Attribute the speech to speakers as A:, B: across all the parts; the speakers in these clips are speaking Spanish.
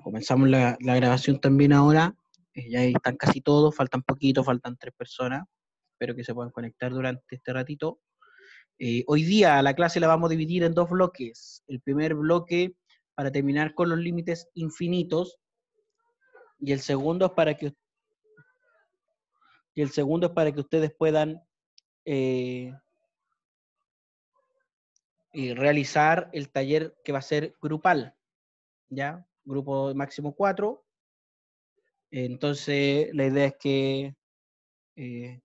A: Comenzamos la grabación también ahora. Ya están casi todos, faltan poquito, faltan 3 personas. Espero que se puedan conectar durante este ratito. Hoy día la clase la vamos a dividir en 2 bloques. El primer bloque para terminar con los límites infinitos y el segundo es para que, ustedes puedan eh, realizar el taller que va a ser grupal, ¿ya? Grupo máximo 4. Entonces, la idea es que eh,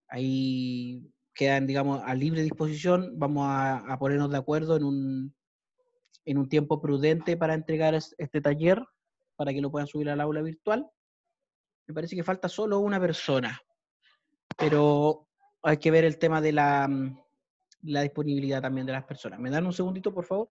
A: ahí quedan, digamos, a libre disposición. Vamos a ponernos de acuerdo en un tiempo prudente para entregar este taller, para que lo puedan subir al aula virtual. Me parece que falta solo una persona, pero hay que ver el tema de la disponibilidad también de las personas. ¿Me dan un segundito, por favor?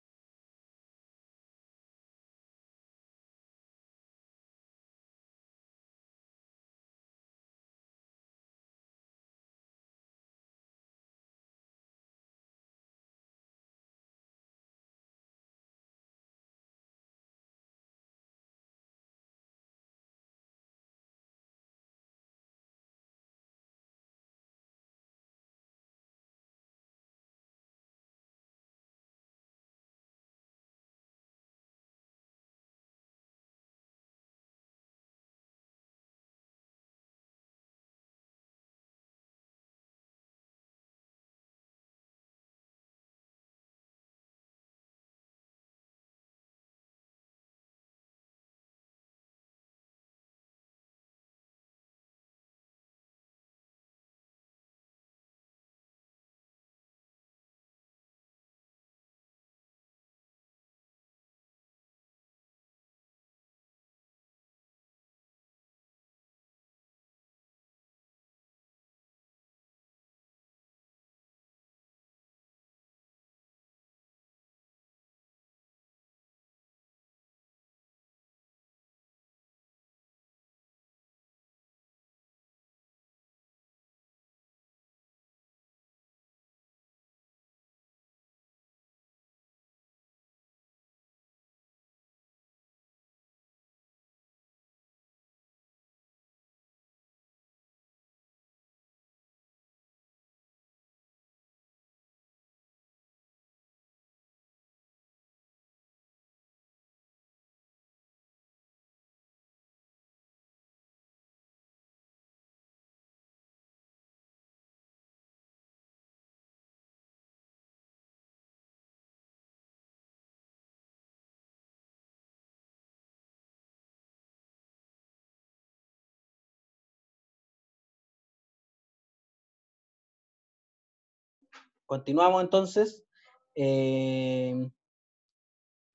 A: Continuamos entonces. Eh,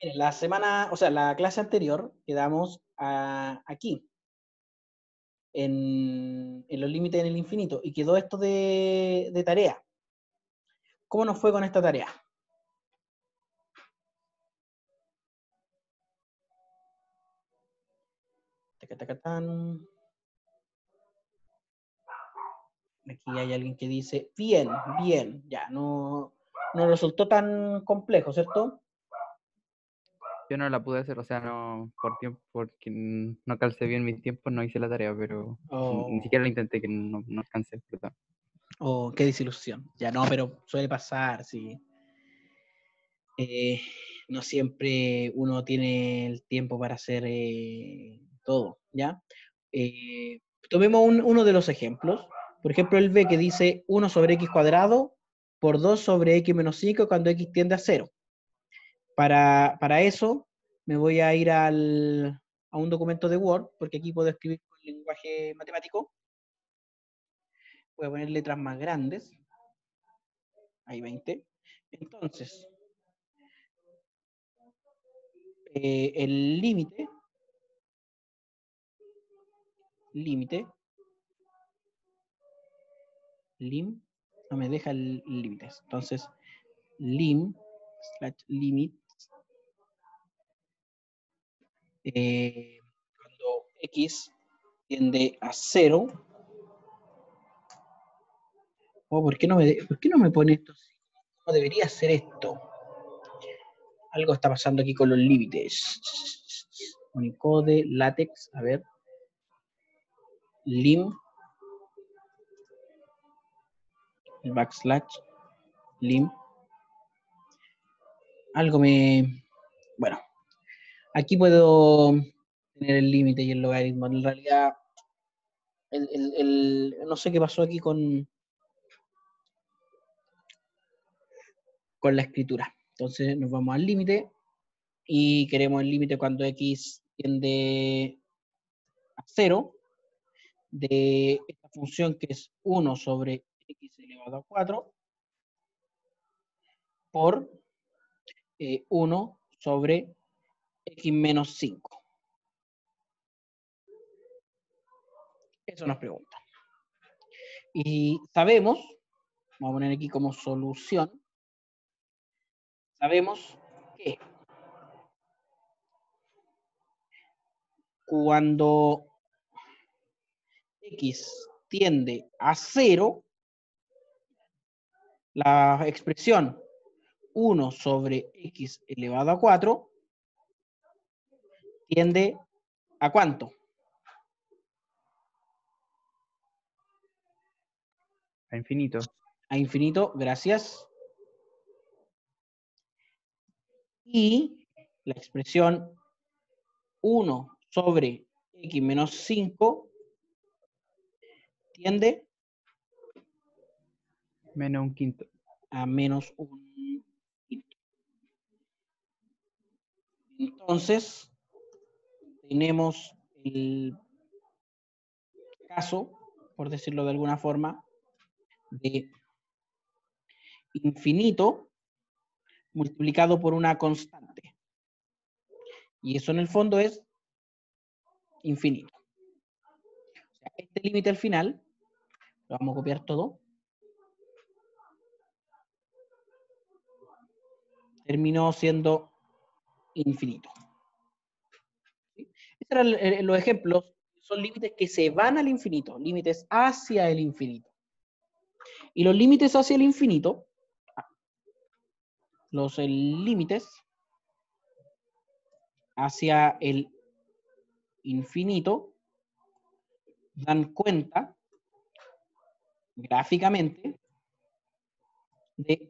A: Miren, la semana, o sea, la clase anterior quedamos aquí, en los límites en el infinito, y quedó esto de tarea. ¿Cómo nos fue con esta tarea? Tacatacatán. Aquí hay alguien que dice, bien, bien, ya, no resultó tan complejo, ¿cierto?
B: Yo no la pude hacer, o sea, no, por tiempo, porque no calcé bien mis tiempos, no hice la tarea, pero ni
A: O
B: siquiera la intenté, que no alcancé, perdón.
A: qué desilusión. Ya no, pero suele pasar, sí. Eh, no siempre uno tiene el tiempo para hacer todo, ¿ya? Tomemos uno de los ejemplos. Por ejemplo, el B que dice 1 sobre x cuadrado por 2 sobre x menos 5 cuando x tiende a 0. Para eso me voy a ir a un documento de Word, porque aquí puedo escribir con lenguaje matemático. Voy a poner letras más grandes. Hay 20. Entonces, el límite, lim, no me deja límites. Entonces, lim/limit, cuando x tiende a 0. ¿Por qué no me pone esto así? No debería ser esto. Algo está pasando aquí con los límites. Unicode, LaTeX, a ver. Lim, el backslash, lim. Algo me... Bueno, aquí puedo tener el límite y el logaritmo. En realidad, no sé qué pasó aquí con la escritura. Entonces nos vamos al límite y queremos el límite cuando x tiende a 0 de esta función que es 1 sobre x elevado a 4 por 1 sobre x menos 5. Eso nos pregunta. Y sabemos, vamos a poner aquí como solución, sabemos que cuando x tiende a 0, la expresión 1 sobre x elevado a 4 tiende a ¿cuánto?
B: A infinito.
A: A infinito, gracias. Y la expresión 1 sobre x menos 5 tiende
B: Menos un quinto.
A: a menos un quinto. Entonces, tenemos el caso, por decirlo de alguna forma, de infinito multiplicado por una constante. Y eso en el fondo es infinito. O sea, este límite al final, lo vamos a copiar todo, terminó siendo infinito. ¿Sí? Estos eran los ejemplos, son límites que se van al infinito, límites hacia el infinito. Y los límites hacia el infinito, los límites hacia el infinito dan cuenta gráficamente de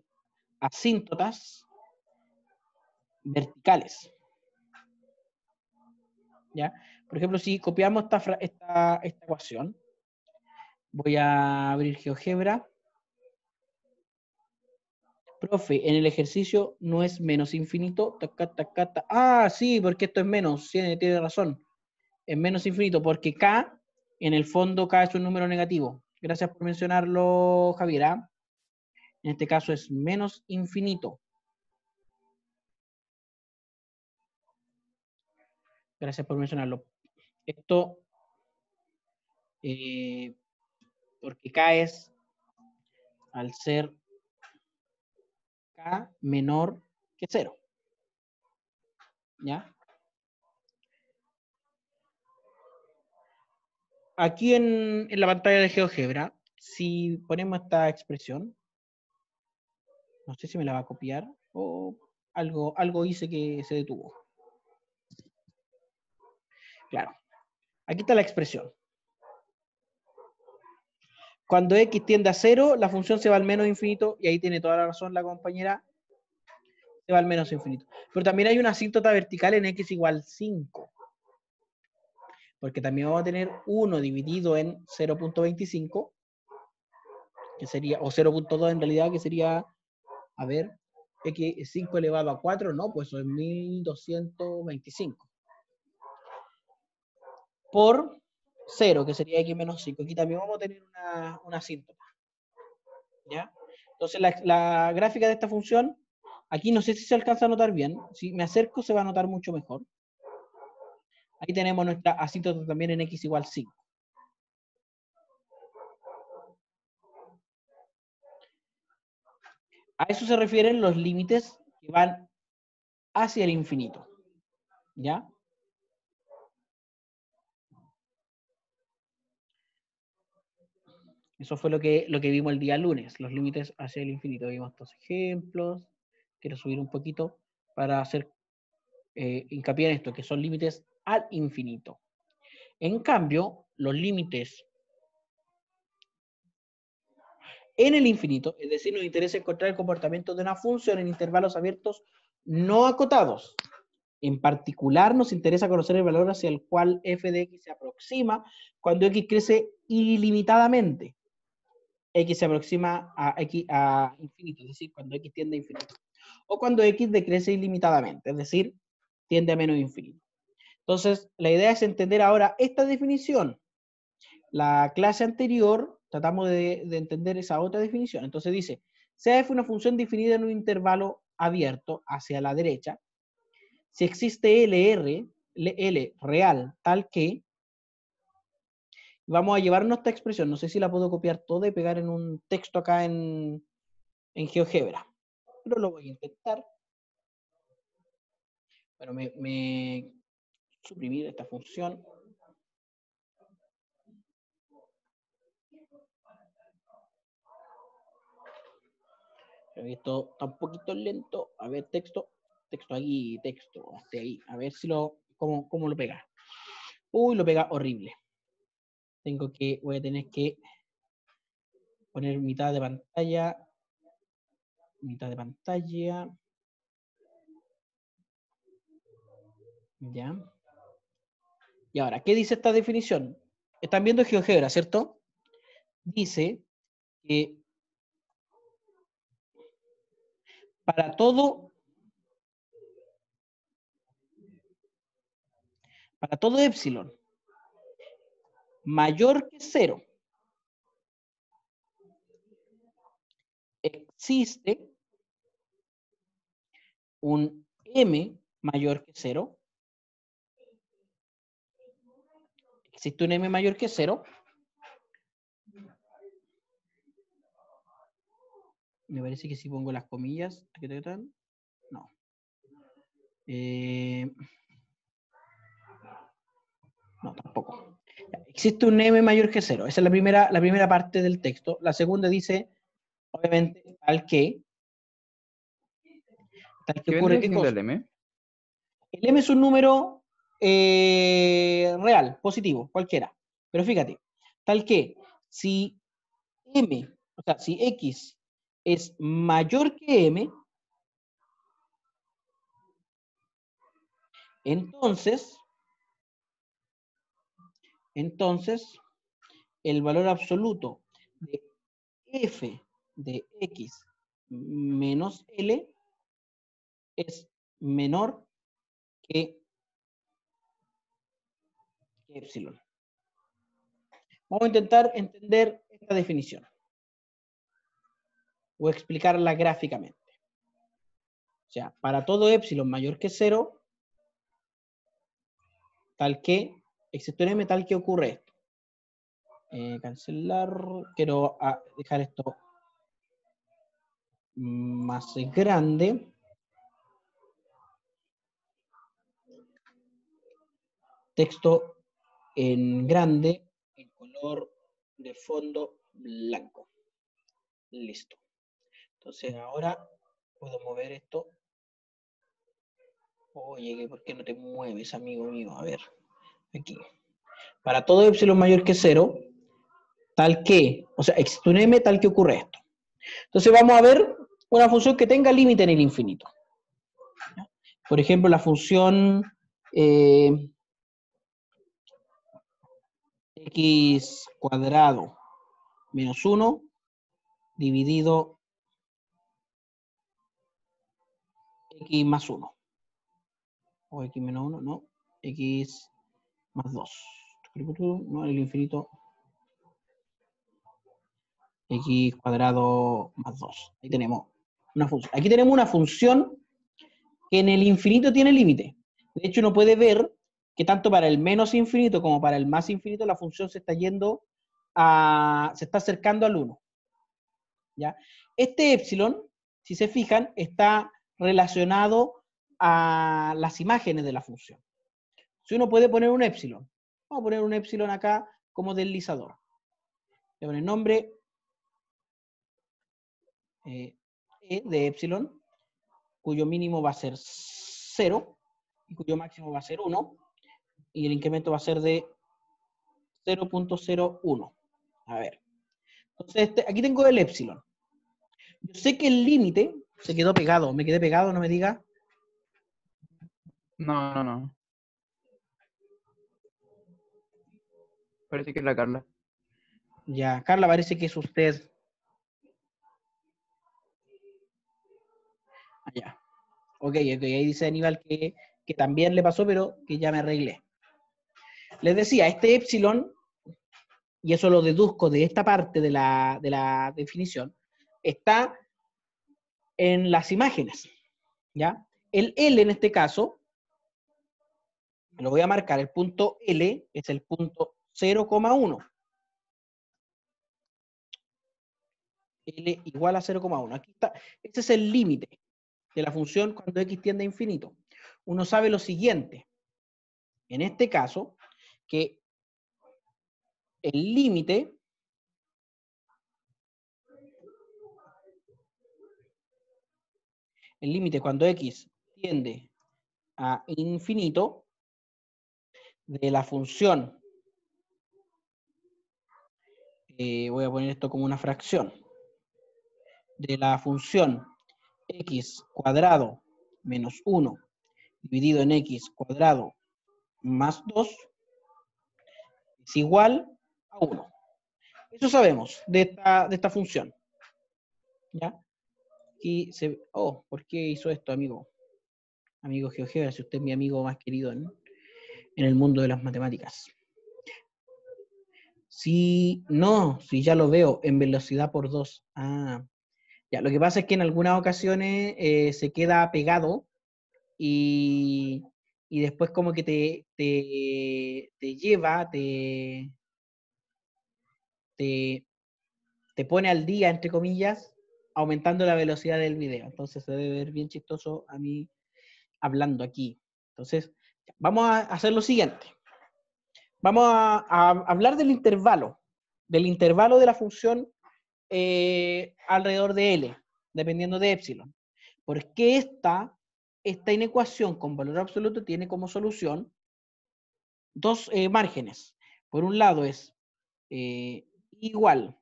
A: asíntotas verticales. ¿Ya? Por ejemplo, si copiamos esta ecuación, voy a abrir GeoGebra. Profe, en el ejercicio no es menos infinito. Ah, sí, porque esto es menos. Tiene razón. Es menos infinito porque K, en el fondo, K es un número negativo. Gracias por mencionarlo, Javier. ¿Ah? En este caso es menos infinito. Gracias por mencionarlo. Esto, porque K es, al ser K menor que 0. ¿Ya? Aquí en la pantalla de GeoGebra, si ponemos esta expresión, no sé si me la va a copiar o algo hice que se detuvo. Claro. Aquí está la expresión. Cuando x tiende a 0, la función se va al menos infinito, y ahí tiene toda la razón la compañera, se va al menos infinito. Pero también hay una asíntota vertical en x igual 5. Porque también vamos a tener 1 dividido en 0.25, que sería, o 0.2 en realidad, que sería, a ver, x 5 elevado a 4, no, pues eso es 1225. Por 0, que sería x menos 5. Aquí también vamos a tener una asíntota. ¿Ya? Entonces la gráfica de esta función, aquí no sé si se alcanza a notar bien. Si me acerco se va a notar mucho mejor. Ahí tenemos nuestra asíntota también en x igual 5. A eso se refieren los límites que van hacia el infinito. ¿Ya? Eso fue lo que vimos el día lunes, los límites hacia el infinito. Vimos estos ejemplos. Quiero subir un poquito para hacer hincapié en esto, que son límites al infinito. En cambio, los límites en el infinito, es decir, nos interesa encontrar el comportamiento de una función en intervalos abiertos no acotados. En particular, nos interesa conocer el valor hacia el cual f de x se aproxima cuando x crece ilimitadamente. X se aproxima a infinito, es decir, cuando x tiende a infinito. O cuando x decrece ilimitadamente, es decir, tiende a menos infinito. Entonces, la idea es entender ahora esta definición. La clase anterior tratamos de entender esa otra definición. Entonces dice, sea f una función definida en un intervalo abierto hacia la derecha, si existe L real tal que, vamos a llevarnos esta expresión, no sé si la puedo copiar toda y pegar en un texto acá en GeoGebra, pero lo voy a intentar. Bueno, me suprimir esta función. Esto está un poquito lento. A ver, texto aquí, texto, ahí. A ver si cómo lo pega. Uy, lo pega horrible. Voy a tener que poner mitad de pantalla. Ya. Y ahora, ¿qué dice esta definición? Están viendo GeoGebra, ¿cierto? Dice que para todo epsilon mayor que 0 existe un m mayor que 0. Existe un m mayor que 0. Me parece que si pongo las comillas, no. No, tampoco. Existe un m mayor que 0. Esa es la primera parte del texto. La segunda dice, obviamente, tal que
B: ¿Qué
A: ocurre,
B: vendría
A: ¿qué
B: siendo
A: cosa?
B: el M?
A: El m es un número real, positivo, cualquiera. Pero fíjate, tal que si m, o sea, si x es mayor que m, entonces el valor absoluto de f de x menos L es menor que epsilon. Vamos a intentar entender esta definición o explicarla gráficamente. O sea, para todo epsilon mayor que 0, tal que, existe un m tal que ocurre esto. Cancelar, quiero dejar esto más grande. Texto en grande, en color de fondo blanco. Listo. Entonces ahora puedo mover esto. Oye, ¿por qué no te mueves, amigo mío? A ver, aquí. Para todo epsilon mayor que 0, tal que, o sea, existe un m tal que ocurre esto. Entonces vamos a ver una función que tenga límite en el infinito. Por ejemplo, la función x cuadrado menos 1 dividido x más 1. O x menos 1, no. X más 2. No, el infinito. X cuadrado más 2. Ahí tenemos una función. Aquí tenemos una función que en el infinito tiene límite. De hecho, uno puede ver que tanto para el menos infinito como para el más infinito la función se está se está acercando al 1. ¿Ya? Este epsilon, si se fijan, está relacionado a las imágenes de la función. Si uno puede poner un epsilon, vamos a poner un epsilon acá como deslizador. Le poner nombre E de epsilon, cuyo mínimo va a ser 0, y cuyo máximo va a ser 1, y el incremento va a ser de 0.01. A ver. Entonces, aquí tengo el epsilon. Yo sé que el límite se quedó pegado. ¿Me quedé pegado? No me diga.
B: No. Parece que es la Carla.
A: Ya, Carla, parece que es usted. Ya. Ok, ahí dice Aníbal que también le pasó, pero que ya me arreglé. Les decía, este epsilon, y eso lo deduzco de esta parte de la definición, está en las imágenes, ¿ya? El L en este caso, lo voy a marcar, el punto L es el punto 0,1. L igual a 0,1. Aquí está, este es el límite de la función cuando x tiende a infinito. Uno sabe lo siguiente, en este caso, que el límite cuando x tiende a infinito de la función, voy a poner esto como una fracción, de la función x cuadrado menos 1 dividido en x cuadrado más 2 es igual a 1. Eso sabemos de esta función. ¿Ya? Aquí se... Oh, ¿por qué hizo esto, amigo? Amigo GeoGebra, si usted es mi amigo más querido en el mundo de las matemáticas. Si no, si ya lo veo, en velocidad por 2. Ah, ya. Lo que pasa es que en algunas ocasiones se queda pegado y después como que te lleva, te pone al día, entre comillas, aumentando la velocidad del video. Entonces se debe ver bien chistoso a mí hablando aquí. Entonces, vamos a hacer lo siguiente. Vamos a hablar del intervalo de la función alrededor de L, dependiendo de epsilon. Porque esta inecuación con valor absoluto tiene como solución dos márgenes. Por un lado es igual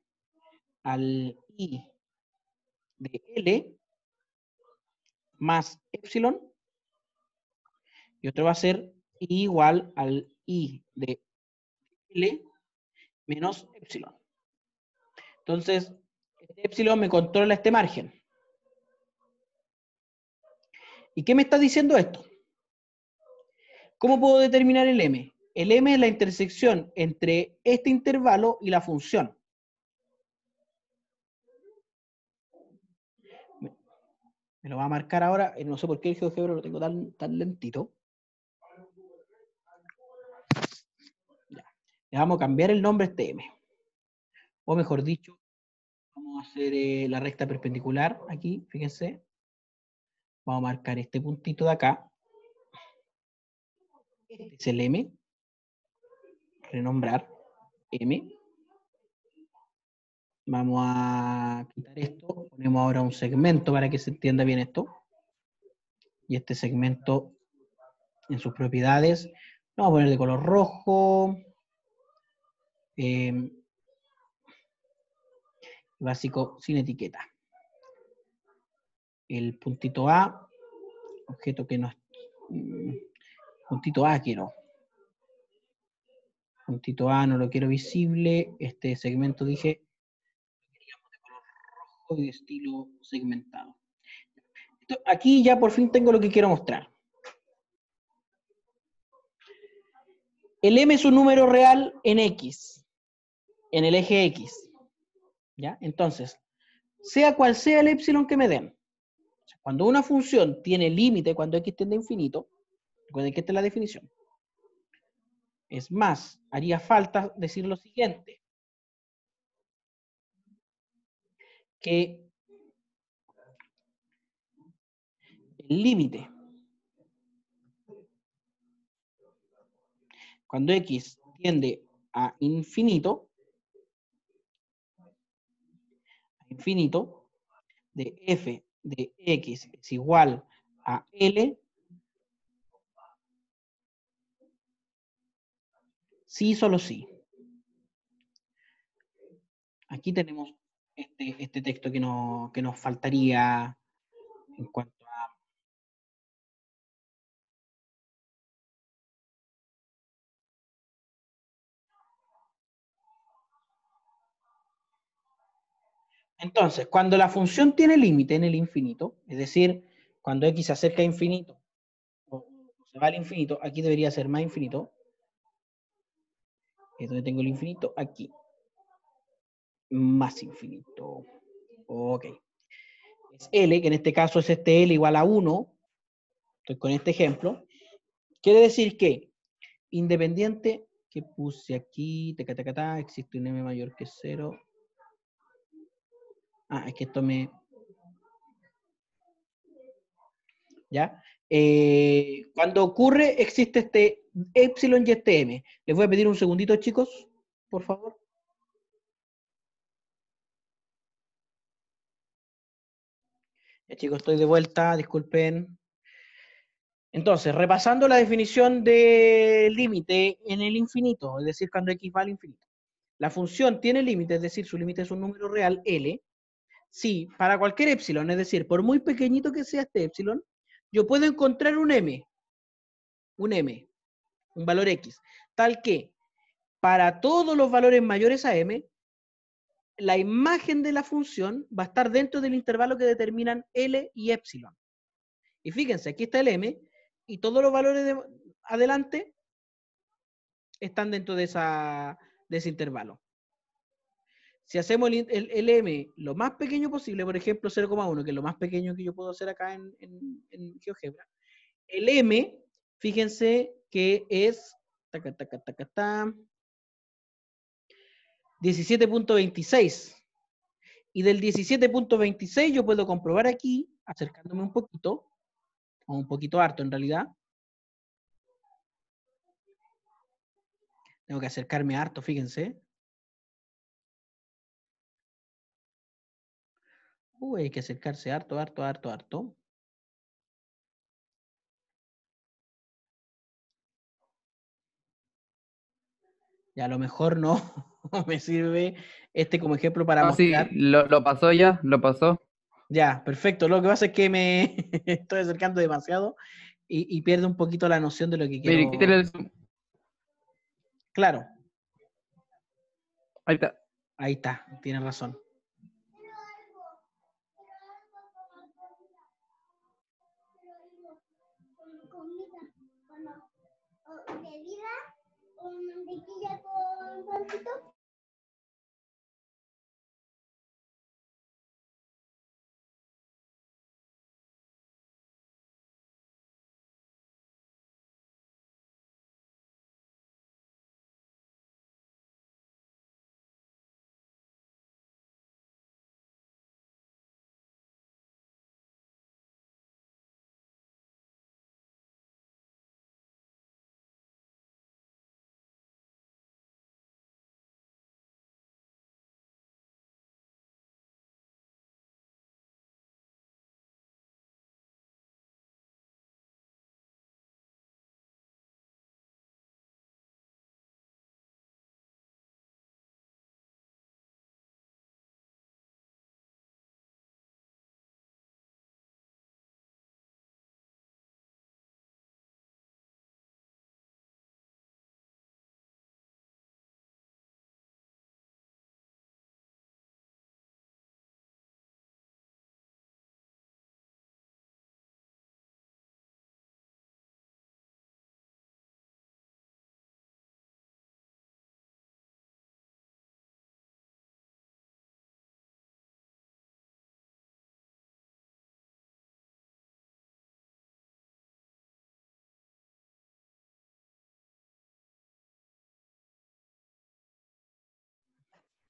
A: al I de L más epsilon, y otro va a ser I igual al I de L menos epsilon. Entonces, este epsilon me controla este margen. ¿Y qué me está diciendo esto? ¿Cómo puedo determinar el M? El M es la intersección entre este intervalo y la función. Me lo va a marcar ahora, no sé por qué el GeoGebra lo tengo tan lentito. Ya. Le vamos a cambiar el nombre a este M. O mejor dicho, vamos a hacer la recta perpendicular aquí, fíjense. Vamos a marcar este puntito de acá. Este es el M. Renombrar M. Vamos a quitar esto. Ponemos ahora un segmento para que se entienda bien esto. Y este segmento en sus propiedades lo vamos a poner de color rojo. Básico sin etiqueta. El puntito A, objeto que no es... puntito A quiero. Puntito A no lo quiero visible. Este segmento dije queríamos de color rojo y de estilo segmentado. Aquí ya por fin tengo lo que quiero mostrar. El M es un número real en X, en el eje X. ¿Ya? Entonces, sea cual sea el epsilon que me den, cuando una función tiene límite, cuando X tiende a infinito, recuerden que esta es la definición. Es más, haría falta decir lo siguiente, que el límite, cuando X tiende a infinito, de f de X es igual a L Sí, solo sí. Aquí tenemos este texto que nos faltaría en cuanto a... Entonces, cuando la función tiene límite en el infinito, es decir, cuando x se acerca a infinito o se va al infinito, aquí debería ser más infinito. Es donde tengo el infinito, aquí. Más infinito. Ok. Es L, que en este caso es este L igual a 1. Estoy con este ejemplo. Quiere decir que independiente que puse aquí, existe un m mayor que 0. Es que esto me... ¿Ya? Cuando ocurre, existe este epsilon y este m. Les voy a pedir un segundito, chicos, por favor. Ya, chicos, estoy de vuelta, disculpen. Entonces, repasando la definición de límite en el infinito, es decir, cuando x va al infinito. La función tiene límite, es decir, su límite es un número real, L, si para cualquier epsilon, es decir, por muy pequeñito que sea este epsilon, yo puedo encontrar un m, un valor x, tal que para todos los valores mayores a m, la imagen de la función va a estar dentro del intervalo que determinan L y epsilon. Y fíjense, aquí está el m, y todos los valores de adelante están dentro de ese intervalo. Si hacemos el m lo más pequeño posible, por ejemplo 0,1, que es lo más pequeño que yo puedo hacer acá en GeoGebra, el m, fíjense que es 17.26. Y del 17.26 yo puedo comprobar aquí, acercándome un poquito, o un poquito harto en realidad. Tengo que acercarme harto, fíjense. Hay que acercarse harto. Ya a lo mejor no me sirve como ejemplo para
B: sí,
A: mostrar.
B: lo pasó ya, lo pasó.
A: Ya, perfecto. Lo que pasa es que me estoy acercando demasiado y pierdo un poquito la noción de lo que
B: Mire, quítale
A: quiero.
B: el zoom.
A: Claro,
B: Ahí está.
A: ahí está, tienes razón.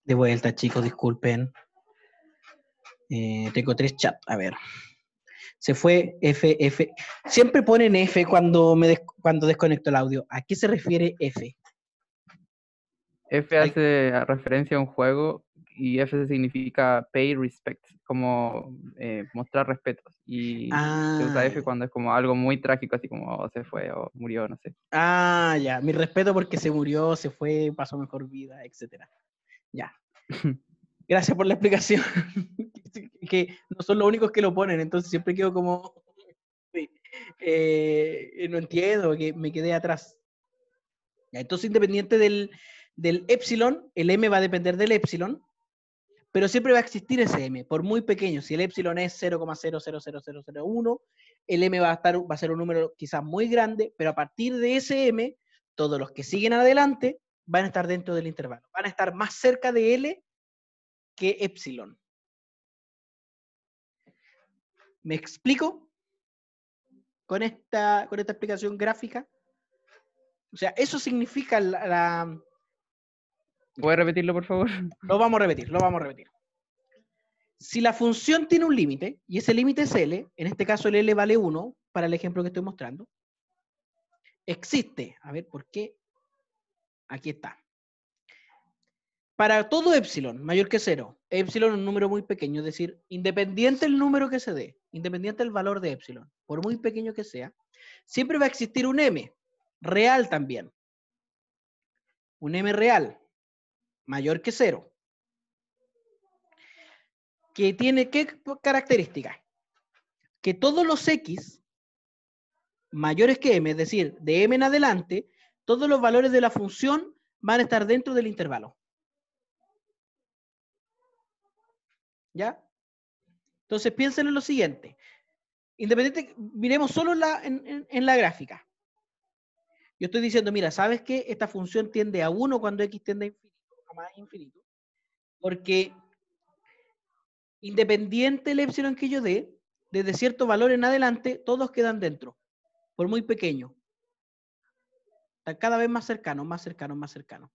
A: De vuelta, chicos, disculpen. Tengo 3 chats. A ver. Se fue F. Siempre ponen F cuando desconecto el audio. ¿A qué se refiere F?
B: F hace referencia a un juego y F significa pay respect, como mostrar respetos. Y se usa F cuando es como algo muy trágico, así como se fue o murió, no sé.
A: Ah, ya. Mi respeto porque se murió, se fue, pasó mejor vida, etc. Ya. Gracias por la explicación. Que no son los únicos que lo ponen, entonces siempre quedo como... Sí. No entiendo, que me quedé atrás. Ya, entonces, independiente del epsilon, el m va a depender del epsilon, pero siempre va a existir ese m, por muy pequeño. Si el epsilon es 0,000001, el m va a ser un número quizás muy grande, pero a partir de ese m, todos los que siguen adelante van a estar dentro del intervalo. Van a estar más cerca de L que epsilon. ¿Me explico? Con esta explicación gráfica. O sea, eso significa
B: ¿Puedes repetirlo, por favor?
A: Lo vamos a repetir. Si la función tiene un límite, y ese límite es L, en este caso el L vale 1, para el ejemplo que estoy mostrando, existe, a ver, ¿por qué? Aquí está. Para todo epsilon mayor que 0, epsilon es un número muy pequeño, es decir, independiente el número que se dé, independiente del valor de epsilon, por muy pequeño que sea, siempre va a existir un m, real también. Un m real, mayor que 0. Que tiene, ¿qué características? Que todos los x mayores que m, es decir, de m en adelante, todos los valores de la función van a estar dentro del intervalo. ¿Ya? Entonces piensen en lo siguiente. Independiente, miremos solo en la gráfica. Yo estoy diciendo, mira, ¿sabes qué? Esta función tiende a 1 cuando x tiende a infinito, a más infinito. Porque independiente el epsilon que yo dé, desde cierto valor en adelante, todos quedan dentro, por muy pequeño. Están cada vez más cercanos, más cercanos, más cercanos.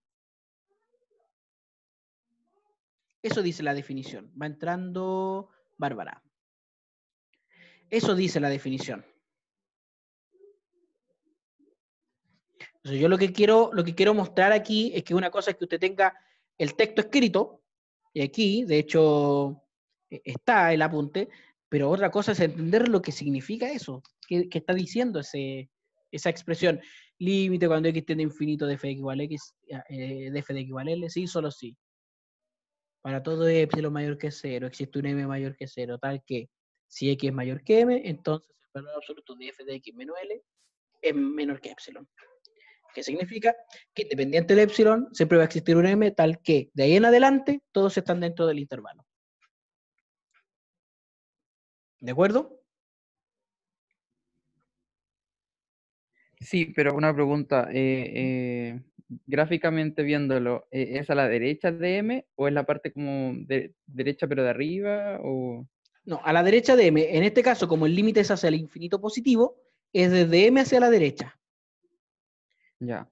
A: Eso dice la definición. Va entrando Bárbara. Eso dice la definición. Entonces, yo lo que quiero mostrar aquí es que una cosa es que usted tenga el texto escrito, y aquí, de hecho, está el apunte, pero otra cosa es entender lo que significa eso, que está diciendo esa expresión. Límite cuando x tiende a infinito de f igual a x, de f de x igual a l, sí, solo sí. Para todo epsilon mayor que 0, existe un m mayor que 0, tal que si x es mayor que m, entonces el valor absoluto de f de x menos l es menor que epsilon. ¿Qué significa? Que independiente del epsilon, siempre va a existir un m tal que de ahí en adelante todos están dentro del intervalo. ¿De acuerdo?
B: Sí, pero una pregunta. Gráficamente viéndolo, ¿es a la derecha de M o es la parte como de derecha pero de arriba? O...
A: No, a la derecha de m, en este caso, como el límite es hacia el infinito positivo, es desde m hacia la derecha.
B: Ya.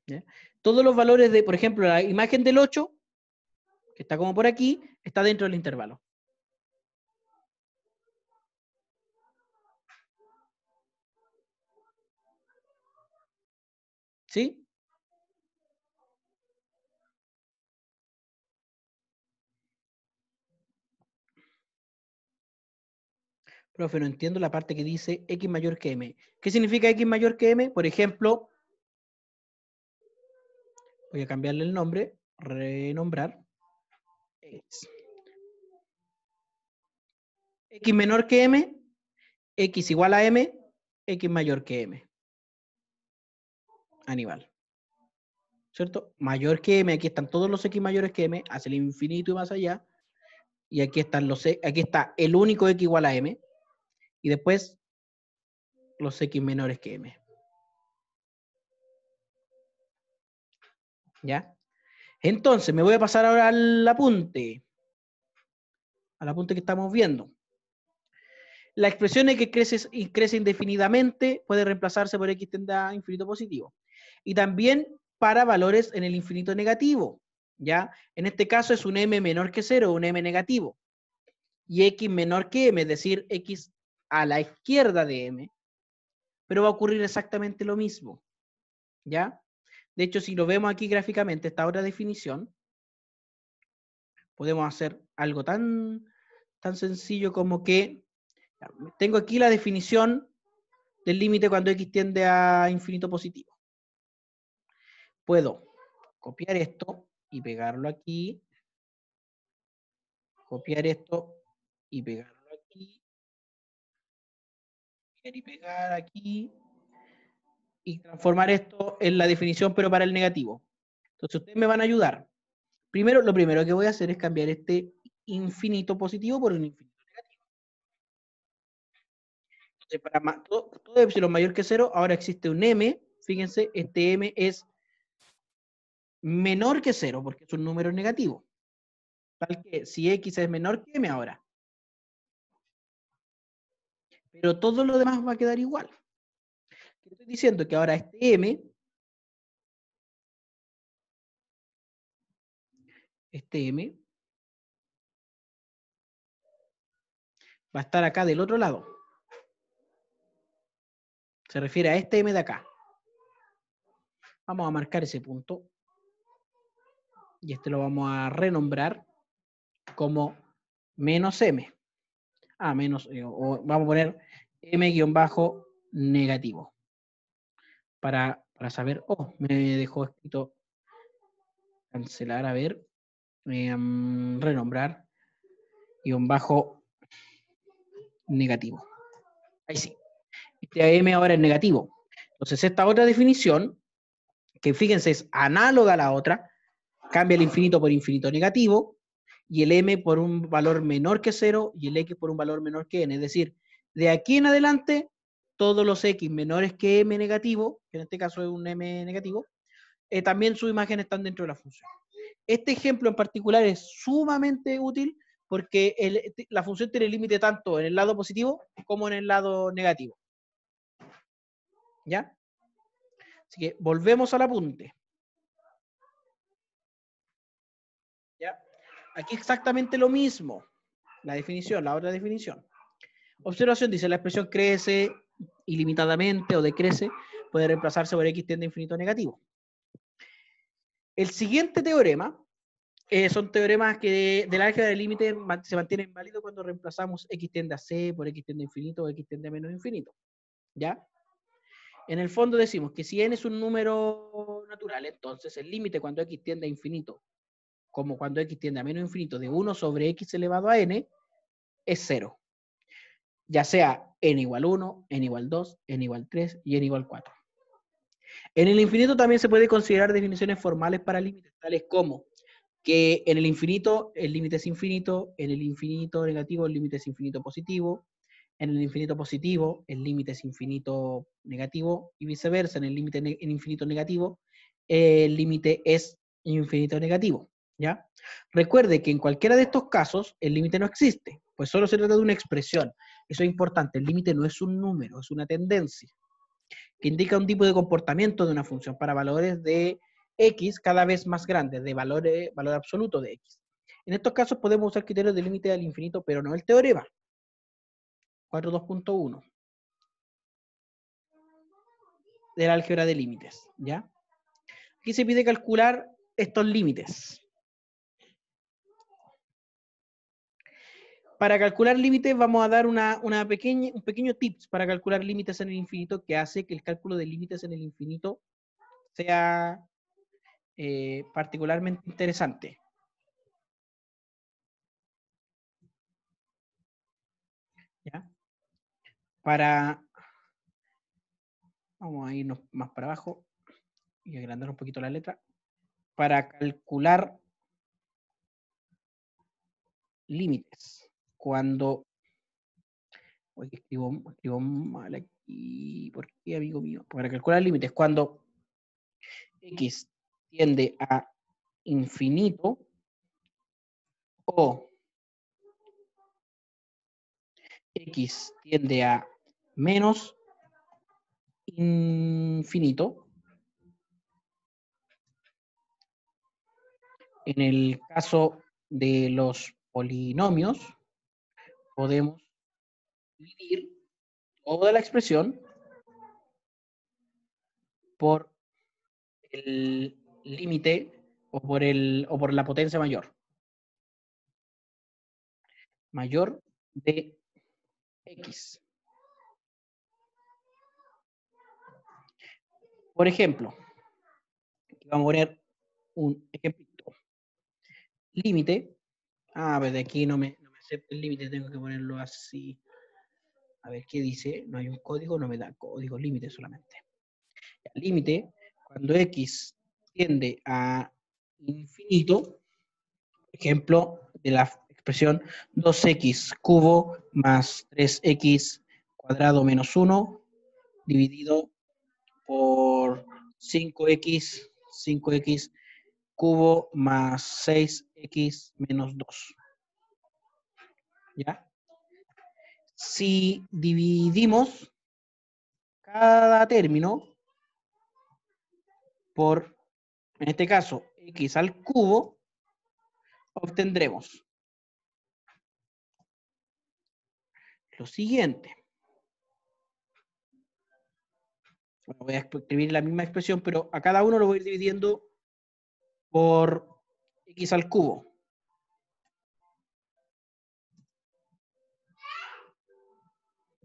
A: ¿Ya? Todos los valores de, por ejemplo, la imagen del 8, que está como por aquí, está dentro del intervalo. ¿Sí? Profe, no entiendo la parte que dice x mayor que m. ¿Qué significa x mayor que m? Por ejemplo, voy a cambiarle el nombre, renombrar. X menor que m, x igual a m, x mayor que m. Aníbal. ¿Cierto? Mayor que m, aquí están todos los x mayores que m, hacia el infinito y más allá. Y aquí están aquí está el único x igual a m. Y después los x menores que m. ¿Ya? Entonces, me voy a pasar ahora al apunte. Al apunte que estamos viendo. La expresión x crece indefinidamente puede reemplazarse por x tiende a infinito positivo. Y también para valores en el infinito negativo. ¿Ya? En este caso es un m menor que 0, un m negativo. Y x menor que m, es decir, x a la izquierda de m. Pero va a ocurrir exactamente lo mismo. ¿Ya? De hecho, si lo vemos aquí gráficamente, esta otra definición, podemos hacer algo tan sencillo como que tengo aquí la definición del límite cuando x tiende a infinito positivo. Puedo copiar esto y pegarlo aquí, copiar esto y pegarlo aquí, copiar y pegar aquí, y transformar esto en la definición, pero para el negativo. Entonces, ustedes me van a ayudar. Primero, lo primero que voy a hacer es cambiar este infinito positivo por un infinito negativo. Entonces, para todo epsilon mayor que 0, ahora existe un m. Fíjense, este m es menor que 0, porque es un número negativo. Tal que si x es menor que m ahora. Pero todo lo demás va a quedar igual. Estoy diciendo que ahora este m, va a estar acá del otro lado. Se refiere a este m de acá. Vamos a marcar ese punto. Y este lo vamos a renombrar como menos m. O vamos a poner m-negativo. Para saber, me dejó escrito cancelar, a ver, renombrar, -negativo. Ahí sí. Este m ahora es negativo. Entonces esta otra definición, que fíjense es análoga a la otra, cambia el infinito por infinito negativo, y el m por un valor menor que 0, y el x por un valor menor que n. Es decir, de aquí en adelante, todos los x menores que m negativo, que en este caso es un m negativo, también su imagen están dentro de la función. Este ejemplo en particular es sumamente útil porque la función tiene límite tanto en el lado positivo como en el lado negativo. ¿Ya? Así que volvemos al apunte. ¿Ya? Aquí exactamente lo mismo. La definición, la otra definición. Observación dice, la expresión crece ilimitadamente o decrece, puede reemplazarse por x tiende a infinito negativo. El siguiente teorema son teoremas que del álgebra del límite se mantienen válidos cuando reemplazamos x tiende a c por x tiende a infinito o x tiende a menos infinito. ¿Ya? En el fondo decimos que si n es un número natural, entonces el límite cuando x tiende a infinito, como cuando x tiende a menos infinito, de 1 sobre x elevado a n, es 0. Ya sea n igual 1, n igual 2, n igual 3 y n igual 4. En el infinito también se puede considerar definiciones formales para límites, tales como que en el infinito el límite es infinito, en el infinito negativo el límite es infinito positivo, en el infinito positivo el límite es infinito negativo y viceversa, en el límite en infinito negativo el límite es infinito negativo. ¿Ya? Recuerde que en cualquiera de estos casos el límite no existe, pues solo se trata de una expresión. Eso es importante, el límite no es un número, es una tendencia que indica un tipo de comportamiento de una función para valores de x cada vez más grandes, de valor absoluto de x. En estos casos podemos usar criterios de límite al infinito, pero no el teorema. 4.2.1 del álgebra de límites, ¿ya? Aquí se pide calcular estos límites. Para calcular límites vamos a dar un pequeño tips para calcular límites en el infinito que hace que el cálculo de límites en el infinito sea particularmente interesante. ¿Ya? Vamos a irnos más para abajo y agrandar un poquito la letra. Para calcular límites. Cuando... Oye, escribo mal aquí. ¿Por qué, amigo mío? Para calcular límites, cuando x tiende a infinito o x tiende a menos infinito. En el caso de los polinomios, podemos dividir toda la expresión por el límite o por la potencia mayor. mayor de X. Por ejemplo, vamos a poner un ejemplito. Límite. Pero de aquí no me acepta el límite, tengo que ponerlo así. A ver qué dice. No hay un código, no me da código, límite solamente. Límite, cuando X tiende a infinito, ejemplo de la expresión 2x cubo más 3x cuadrado menos 1 dividido por 5x cubo más 6x menos 2. ¿Ya? Si dividimos cada término por, en este caso, x al cubo, obtendremos lo siguiente. Bueno, voy a escribir la misma expresión, pero a cada uno lo voy a ir dividiendo por x al cubo.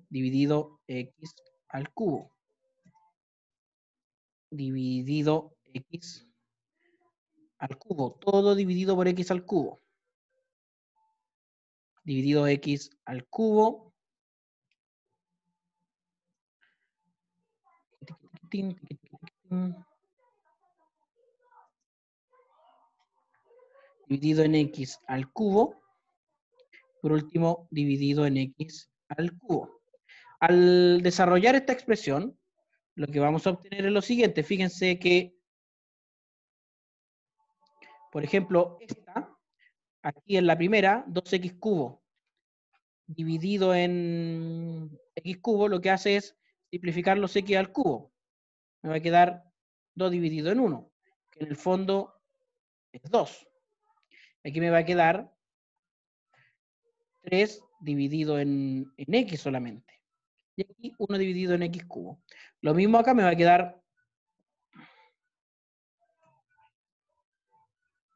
A: Dividido x al cubo. Dividido x al cubo. Todo dividido por x al cubo. Dividido x al cubo. Dividido en x al cubo. Por último, dividido en x al cubo. Al desarrollar esta expresión, lo que vamos a obtener es lo siguiente. Fíjense que, por ejemplo, esta, aquí en la primera, 2x cubo, dividido en x cubo, lo que hace es simplificar los x al cubo. Me va a quedar 2 dividido en 1, que en el fondo es 2. Aquí me va a quedar 3 dividido en x solamente. Y aquí 1 dividido en x cubo. Lo mismo acá me va a quedar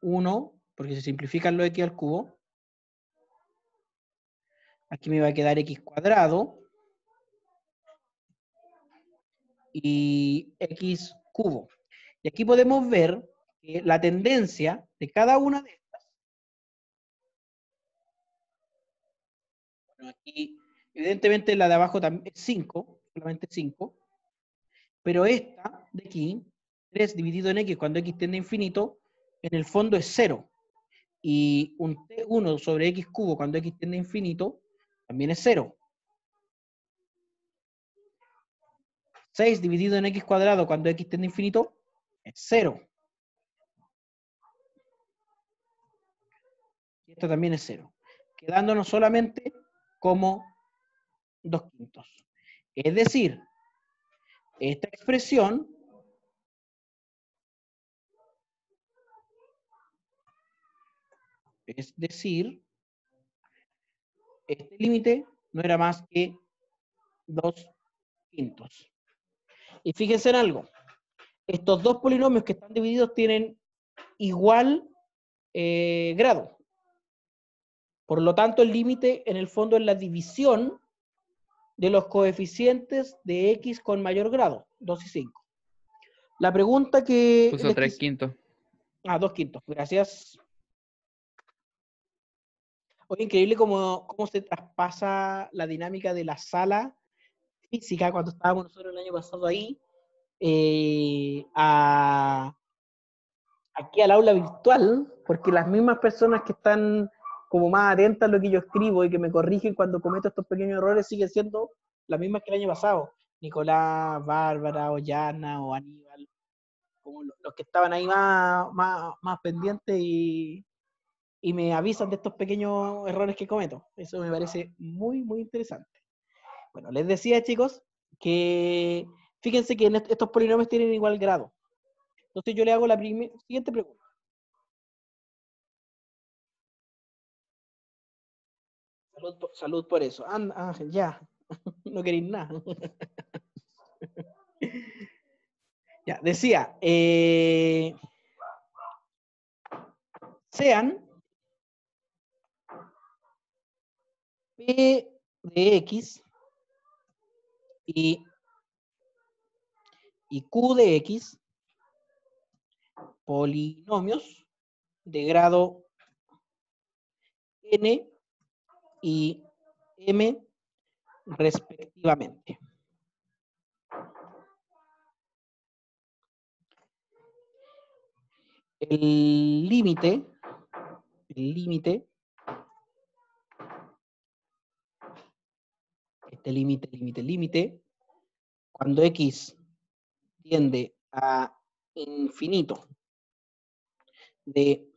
A: 1, porque se simplifican los x al cubo. Aquí me va a quedar x cuadrado y x cubo. Y aquí podemos ver que la tendencia de cada una de estas, bueno, aquí evidentemente la de abajo también es 5, solamente 5, pero esta de aquí, 3 dividido en x cuando x tiende a infinito, en el fondo es 0. Y un t1 sobre x cubo cuando x tiende a infinito también es 0. 6 dividido en x cuadrado cuando x tiende a infinito es 0. Y esto también es 0. Quedándonos solamente como 2/5. Es decir, esta expresión este límite no era más que 2/5. Y fíjense en algo. Estos dos polinomios que están divididos tienen igual grado. Por lo tanto, el límite en el fondo es la división de los coeficientes de x con mayor grado, 2 y 5. La pregunta que...
B: Puso 3/5.
A: 2/5, gracias. Oye, increíble cómo se traspasa la dinámica de la sala física cuando estábamos nosotros el año pasado ahí, aquí al aula virtual, porque las mismas personas que están como más atentas a lo que yo escribo y que me corrigen cuando cometo estos pequeños errores siguen siendo las mismas que el año pasado. Nicolás, Bárbara, Ollana o Aníbal, como los que estaban ahí más pendientes y me avisan de estos pequeños errores que cometo. Eso me parece muy, muy interesante. Bueno, les decía, chicos, que fíjense que estos polinomios tienen igual grado. Entonces yo le hago la siguiente pregunta. Salud por eso. Ya. No queréis nada. Ya, decía, sean P de X y Q de X, polinomios de grado n y m respectivamente. El límite, cuando X tiende a infinito de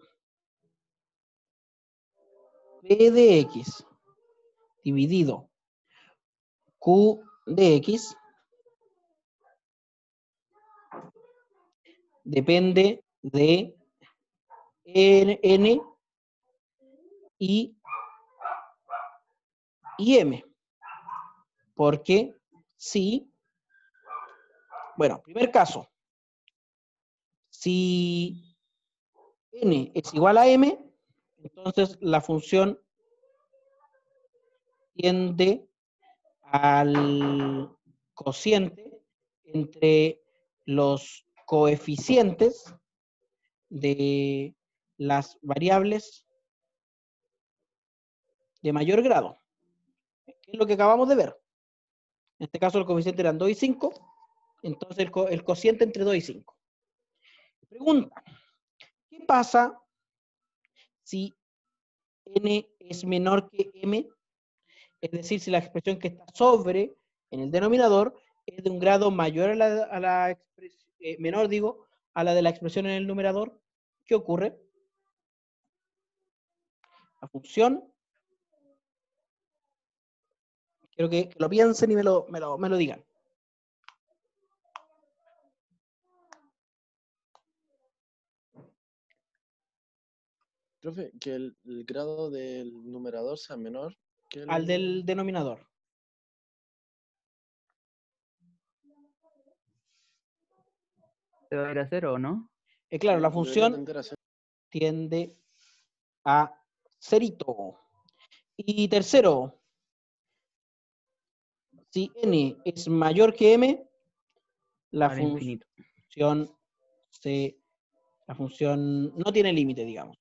A: P de X dividido Q de X depende de n y m. Porque si, bueno, primer caso, si n es igual a m, entonces la función tiende al cociente entre los coeficientes de las variables de mayor grado, que es lo que acabamos de ver. En este caso el coeficiente eran 2 y 5, entonces el cociente entre 2 y 5. Pregunta, ¿qué pasa si n es menor que m? Es decir, si la expresión que está sobre en el denominador es de un grado mayor a la expresión, menor, digo, a la de la expresión en el numerador, ¿qué ocurre? La función, quiero que lo piensen y me lo digan.
C: Profe, que el grado del numerador sea menor que
A: Al del denominador.
B: ¿Se va a ir a cero o no?
A: Claro, la
C: Debería
A: función
C: tender a ser.
A: tiende a cerito. Y tercero, si n es mayor que m, la
B: Al infinito.
A: función no tiene límite, digamos.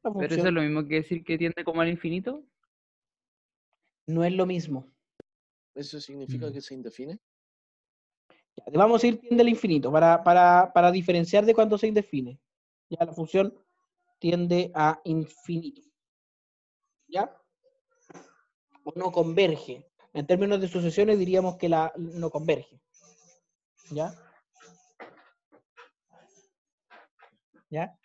A: La
B: ¿Pero eso
A: función
B: es lo mismo que decir que tiende como al infinito?
A: no es lo mismo.
C: ¿Eso significa que se indefine?
A: Ya, vamos a ir tiende al infinito para diferenciar de cuando se indefine. Ya la función tiende a infinito. ¿Ya? O no converge. En términos de sucesiones diríamos que no converge. ¿Ya? ¿Ya?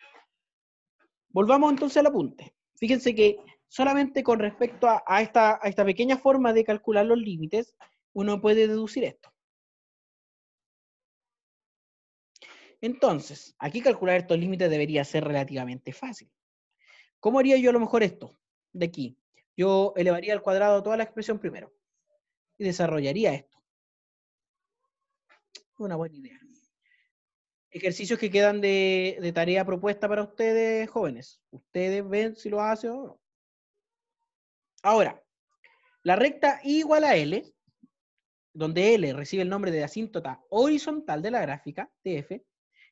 A: Volvamos entonces al apunte. Fíjense que solamente con respecto a esta pequeña forma de calcular los límites, uno puede deducir esto. Entonces, aquí calcular estos límites debería ser relativamente fácil. ¿Cómo haría yo a lo mejor esto? De aquí. Yo elevaría al cuadrado toda la expresión primero. Y desarrollaría esto. Una buena idea. Ejercicios que quedan de tarea propuesta para ustedes, jóvenes. Ustedes ven si lo hacen o no. Ahora, la recta I igual a L, donde L recibe el nombre de asíntota horizontal de la gráfica, TF,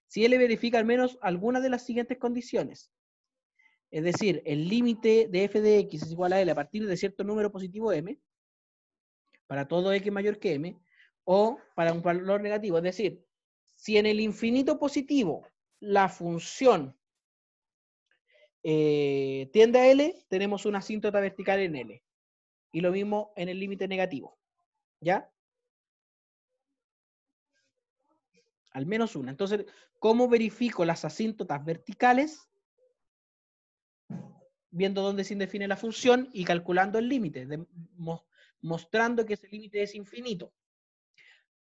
A: si L verifica al menos alguna de las siguientes condiciones. Es decir, el límite de f de x es igual a L a partir de cierto número positivo m, para todo x mayor que m, o para un valor negativo. Es decir, si en el infinito positivo la función tiende a L, tenemos una asíntota vertical en L. Y lo mismo en el límite negativo. ¿Ya? Al menos una. Entonces, ¿cómo verifico las asíntotas verticales? Viendo dónde se define la función y calculando el límite, mostrando que ese límite es infinito.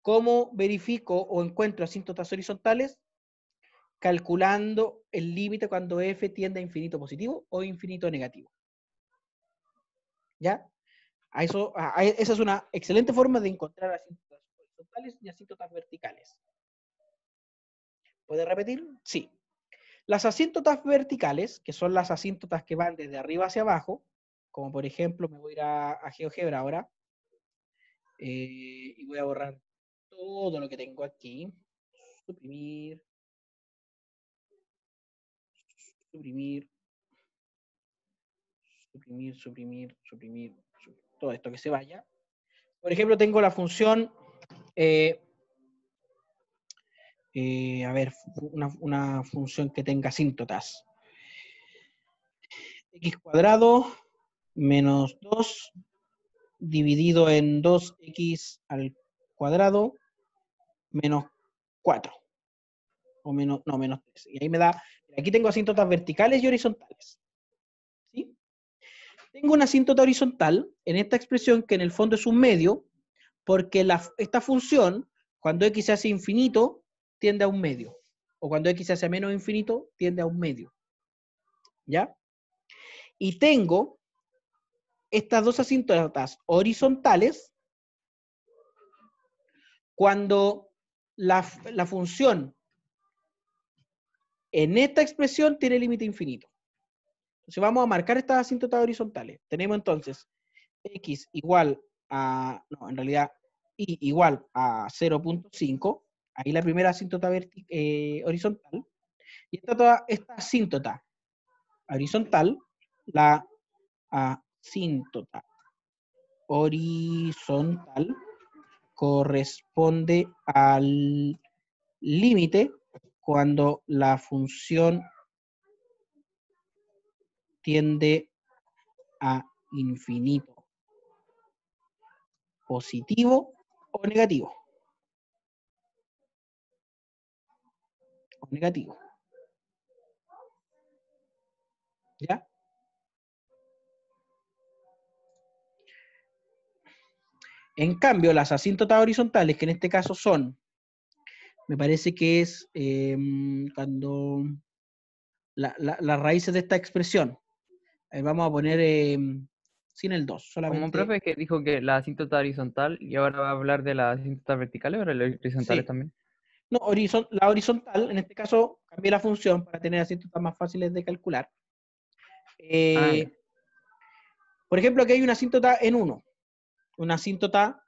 A: ¿Cómo verifico o encuentro asíntotas horizontales? Calculando el límite cuando f tiende a infinito positivo o infinito negativo. ¿Ya? Esa es una excelente forma de encontrar asíntotas horizontales y asíntotas verticales. ¿Puede repetir? Sí. Las asíntotas verticales, que son las asíntotas que van desde arriba hacia abajo, como por ejemplo, me voy a ir a GeoGebra ahora, y voy a borrar todo lo que tengo aquí, suprimir, todo esto que se vaya. Por ejemplo, tengo la función, a ver, una función que tenga asíntotas. X cuadrado menos 2 dividido en 2x al cuadrado menos 4. O menos 3. Y ahí me da, aquí tengo asíntotas verticales y horizontales. ¿Sí? Tengo una asíntota horizontal en esta expresión que en el fondo es un medio, porque esta función, cuando x se hace infinito, tiende a un medio. O cuando x se hace menos infinito, tiende a un medio. ¿Ya? Y tengo estas dos asíntotas horizontales cuando la función en esta expresión tiene límite infinito. Entonces vamos a marcar estas asíntotas horizontales. Tenemos entonces x igual a, no, en realidad y igual a 0.5, ahí la primera asíntota horizontal, y esta asíntota horizontal, la asíntota horizontal corresponde al límite cuando la función tiende a infinito, positivo o negativo. ¿Ya? En cambio, las asíntotas horizontales, que en este caso son, me parece que es cuando las raíces de esta expresión, vamos a poner sin el 2,
B: Como un
A: solamente.
B: profe que dijo que la asíntota horizontal y ahora va a hablar de las asíntotas verticales, ahora las horizontales
A: Sí.
B: también.
A: No, la horizontal, en este caso, cambié la función para tener asíntotas más fáciles de calcular. Por ejemplo, aquí hay una asíntota en 1, una asíntota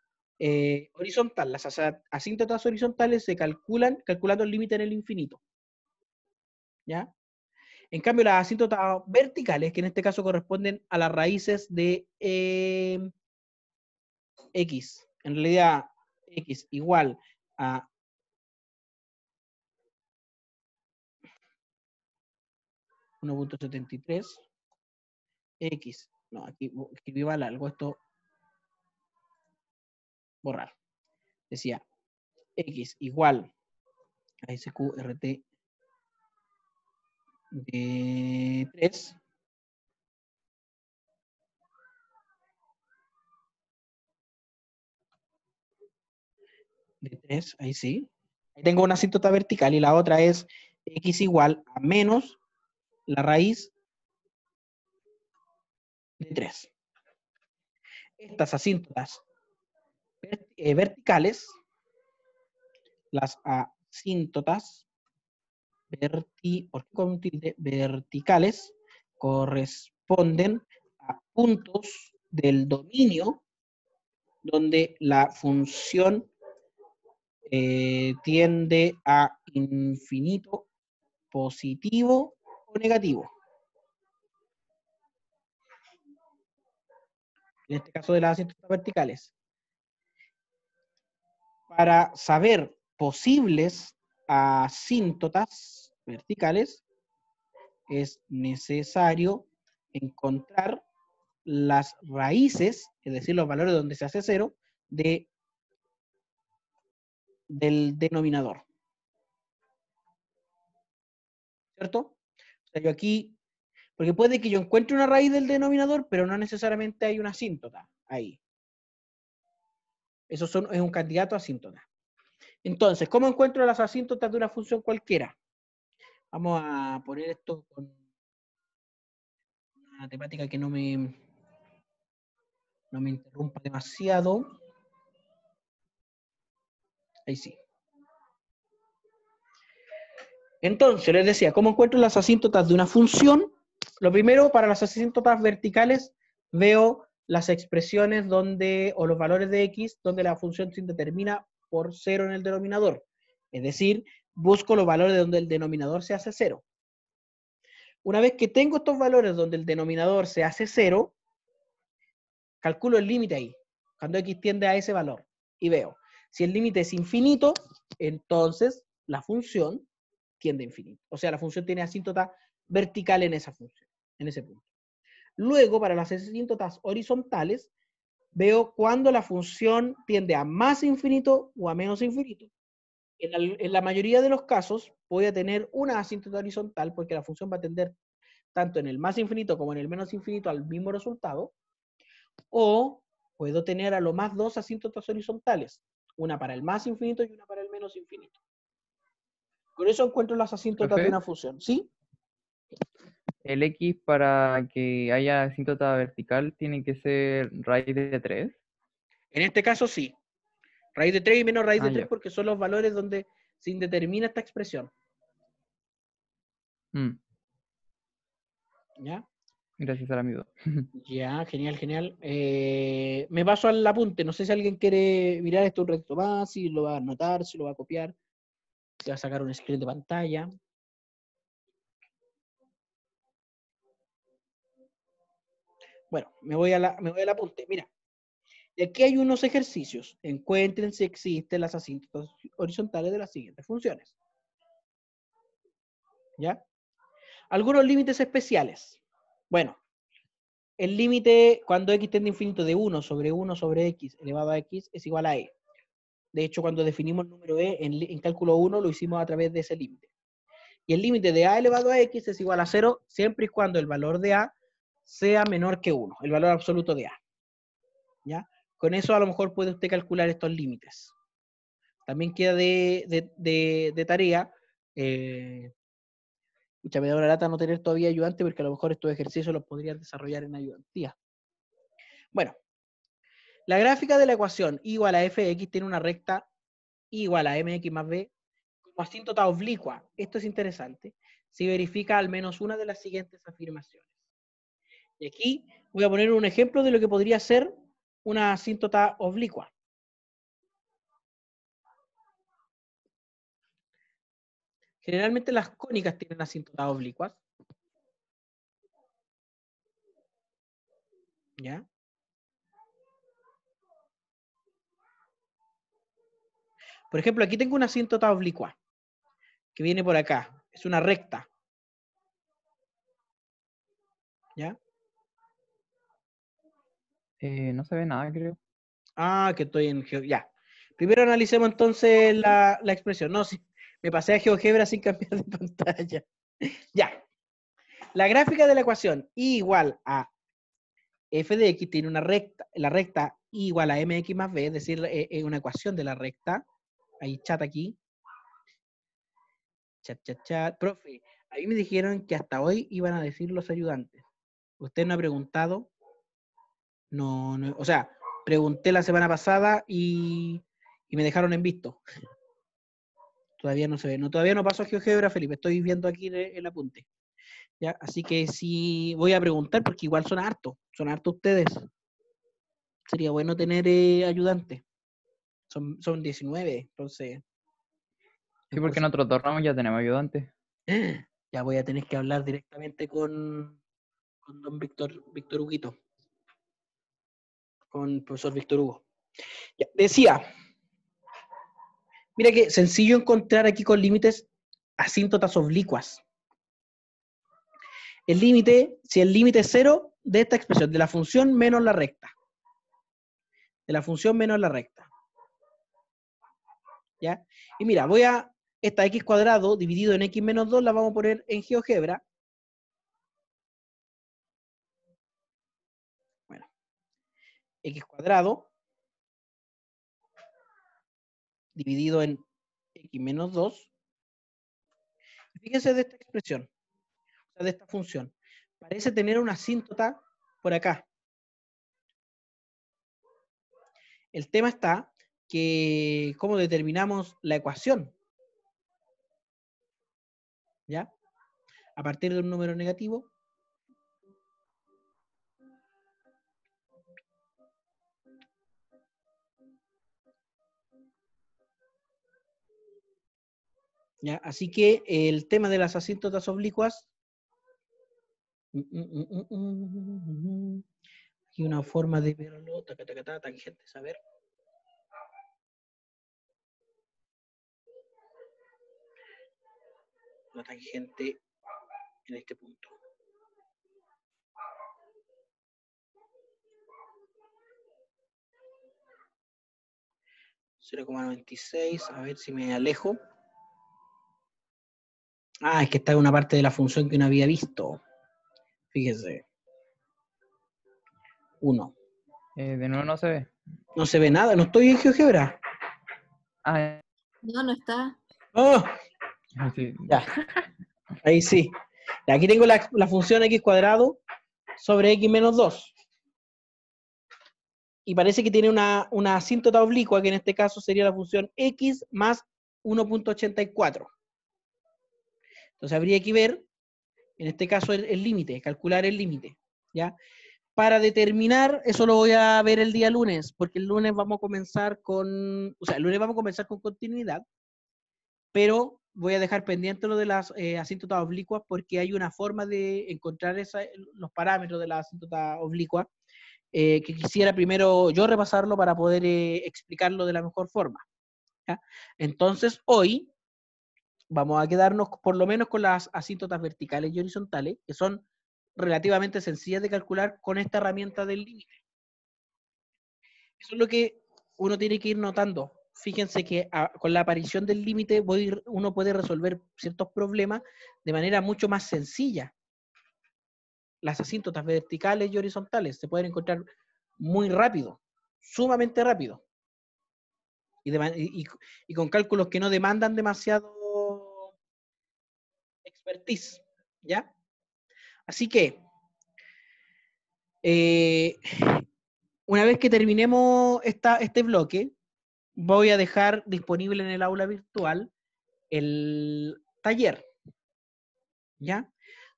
A: horizontal. Las asíntotas horizontales se calculan calculando el límite en el infinito. ¿Ya? En cambio, las asíntotas verticales, que en este caso corresponden a las raíces de x, en realidad x igual a 1.73, x, no, aquí escribí mal algo, esto, borrar. Decía x igual a sqrt de 3 de 3, ahí sí. Ahí tengo una asíntota vertical y la otra es x igual a menos la raíz de 3. Estas asíntotas verticales, las asíntotas verticales corresponden a puntos del dominio donde la función tiende a infinito, positivo o negativo. En este caso de las asíntotas verticales. Para saber posibles asíntotas verticales, es necesario encontrar las raíces, es decir, los valores donde se hace 0, del denominador. ¿Cierto? O sea, yo aquí, porque puede que yo encuentre una raíz del denominador, pero no necesariamente hay una asíntota ahí. Eso es un candidato a asíntota. Entonces, ¿cómo encuentro las asíntotas de una función cualquiera? Vamos a poner esto con una temática que no me interrumpa demasiado. Ahí sí. Entonces, les decía, ¿cómo encuentro las asíntotas de una función? Lo primero, para las asíntotas verticales, veo las expresiones donde, o los valores de x, donde la función se determina por 0 en el denominador. Es decir, busco los valores donde el denominador se hace 0. Una vez que tengo estos valores donde el denominador se hace 0, calculo el límite ahí, cuando x tiende a ese valor. Y veo, si el límite es infinito, entonces la función tiende a infinito. O sea, la función tiene asíntota vertical en esa función, en ese punto. Luego, para las asíntotas horizontales, veo cuando la función tiende a más infinito o a menos infinito. En la mayoría de los casos, voy a tener una asíntota horizontal porque la función va a tender tanto en el más infinito como en el menos infinito al mismo resultado. O puedo tener a lo más dos asíntotas horizontales, una para el más infinito y una para el menos infinito. Con eso encuentro las asíntotas de
B: Profe,
A: una función, ¿sí?
B: el x para que haya asíntota vertical tiene que ser raíz de 3.
A: En este caso sí. Raíz de 3 y menos raíz de 3
B: Ya.
A: porque son los valores donde se indetermina esta expresión. ¿Ya?
B: Gracias al amigo.
A: Ya, genial, genial. Me paso al apunte. No sé si alguien quiere mirar esto un ratito más, si lo va a anotar, si lo va a copiar, si va a sacar un screen de pantalla. Bueno, me voy al apunte. Mira, y aquí hay unos ejercicios. Encuentren si existen las asíntotas horizontales de las siguientes funciones. ¿Ya? Algunos límites especiales. Bueno, el límite cuando x tiende a infinito de 1 sobre x elevado a x es igual a e. De hecho, cuando definimos el número e en cálculo 1 lo hicimos a través de ese límite. Y el límite de a elevado a x es igual a 0 siempre y cuando el valor de a sea menor que 1, el valor absoluto de a. ¿Ya? Con eso a lo mejor puede usted calcular estos límites. También queda de tarea, me da una lata no tener todavía ayudante porque a lo mejor estos ejercicios los podrías desarrollar en ayudantía. Bueno, la gráfica de la ecuación y igual a fx tiene una recta y igual a mx más b como asíntota oblicua. Esto es interesante. Si verifica al menos una de las siguientes afirmaciones. Y aquí voy a poner un ejemplo de lo que podría ser una asíntota oblicua. Generalmente las cónicas tienen asíntotas oblicuas. ¿Ya? Por ejemplo, aquí tengo una asíntota oblicua que viene por acá. Es una recta. ¿Ya?
B: No se ve nada, creo.
A: Ah, que estoy en GeoGebra. Ya. Primero analicemos entonces la expresión. No, sí, me pasé a GeoGebra sin cambiar de pantalla. Ya. La gráfica de la ecuación y igual a f de x tiene una recta, la recta y igual a mx más b, es decir, es una ecuación de la recta. Hay chat aquí. Chat. Profe, ahí me dijeron que hasta hoy iban a decir los ayudantes. Usted no ha preguntado. No, o sea, pregunté la semana pasada y me dejaron en visto. Todavía no se ve. No, todavía no pasó a GeoGebra, Felipe. Estoy viendo aquí el apunte. ¿Ya? Así que sí voy a preguntar porque igual son hartos ustedes. Sería bueno tener ayudantes. Son 19, entonces.
B: Sí, porque en otros dos ramos ya tenemos ayudantes.
A: Ya voy a tener que hablar directamente con don Víctor Huguito. Con el profesor Víctor Hugo. Ya, decía, mira que sencillo encontrar aquí con límites asíntotas oblicuas. El límite, si el límite es 0 de esta expresión, de la función menos la recta. De la función menos la recta. ¿Ya? Y mira, esta x cuadrado dividido en x menos 2 la vamos a poner en GeoGebra. Bueno, x cuadrado dividido en x menos 2. Fíjense de esta expresión, o sea, de esta función. Parece tener una asíntota por acá. El tema está que cómo determinamos la ecuación. ¿Ya? A partir de un número negativo. ¿Ya? Así que el tema de las asíntotas oblicuas, aquí una forma de verlo, tangentes, a ver. La tangente en este punto. 0,96, a ver si me alejo. Ah, es que está en una parte de la función que no había visto. Fíjese. 1.
B: De nuevo no se ve.
A: No se ve nada, no estoy en GeoGebra.
B: Ah,
D: No, no está.
A: ¡Oh!
B: sí.
A: Ya. Ahí sí. Aquí tengo la función x cuadrado sobre x menos 2. Y parece que tiene una asíntota oblicua, que en este caso sería la función x más 1.84. Entonces habría que ver, en este caso, el límite, calcular el límite, ¿ya? Para determinar, eso lo voy a ver el día lunes, porque el lunes vamos a comenzar con, el lunes vamos a comenzar con continuidad, pero voy a dejar pendiente lo de las asíntotas oblicuas, porque hay una forma de encontrar los parámetros de la asíntota oblicua, que quisiera primero yo repasarlo para poder explicarlo de la mejor forma, ¿ya? Entonces, hoy vamos a quedarnos por lo menos con las asíntotas verticales y horizontales, que son relativamente sencillas de calcular con esta herramienta del límite. Eso es lo que uno tiene que ir notando. Fíjense que con la aparición del límite uno puede resolver ciertos problemas de manera mucho más sencilla. Las asíntotas verticales y horizontales se pueden encontrar muy rápido, sumamente rápido. Y con cálculos que no demandan demasiado expertise, ¿ya? Así que, una vez que terminemos este bloque, voy a dejar disponible en el aula virtual el taller, ¿ya?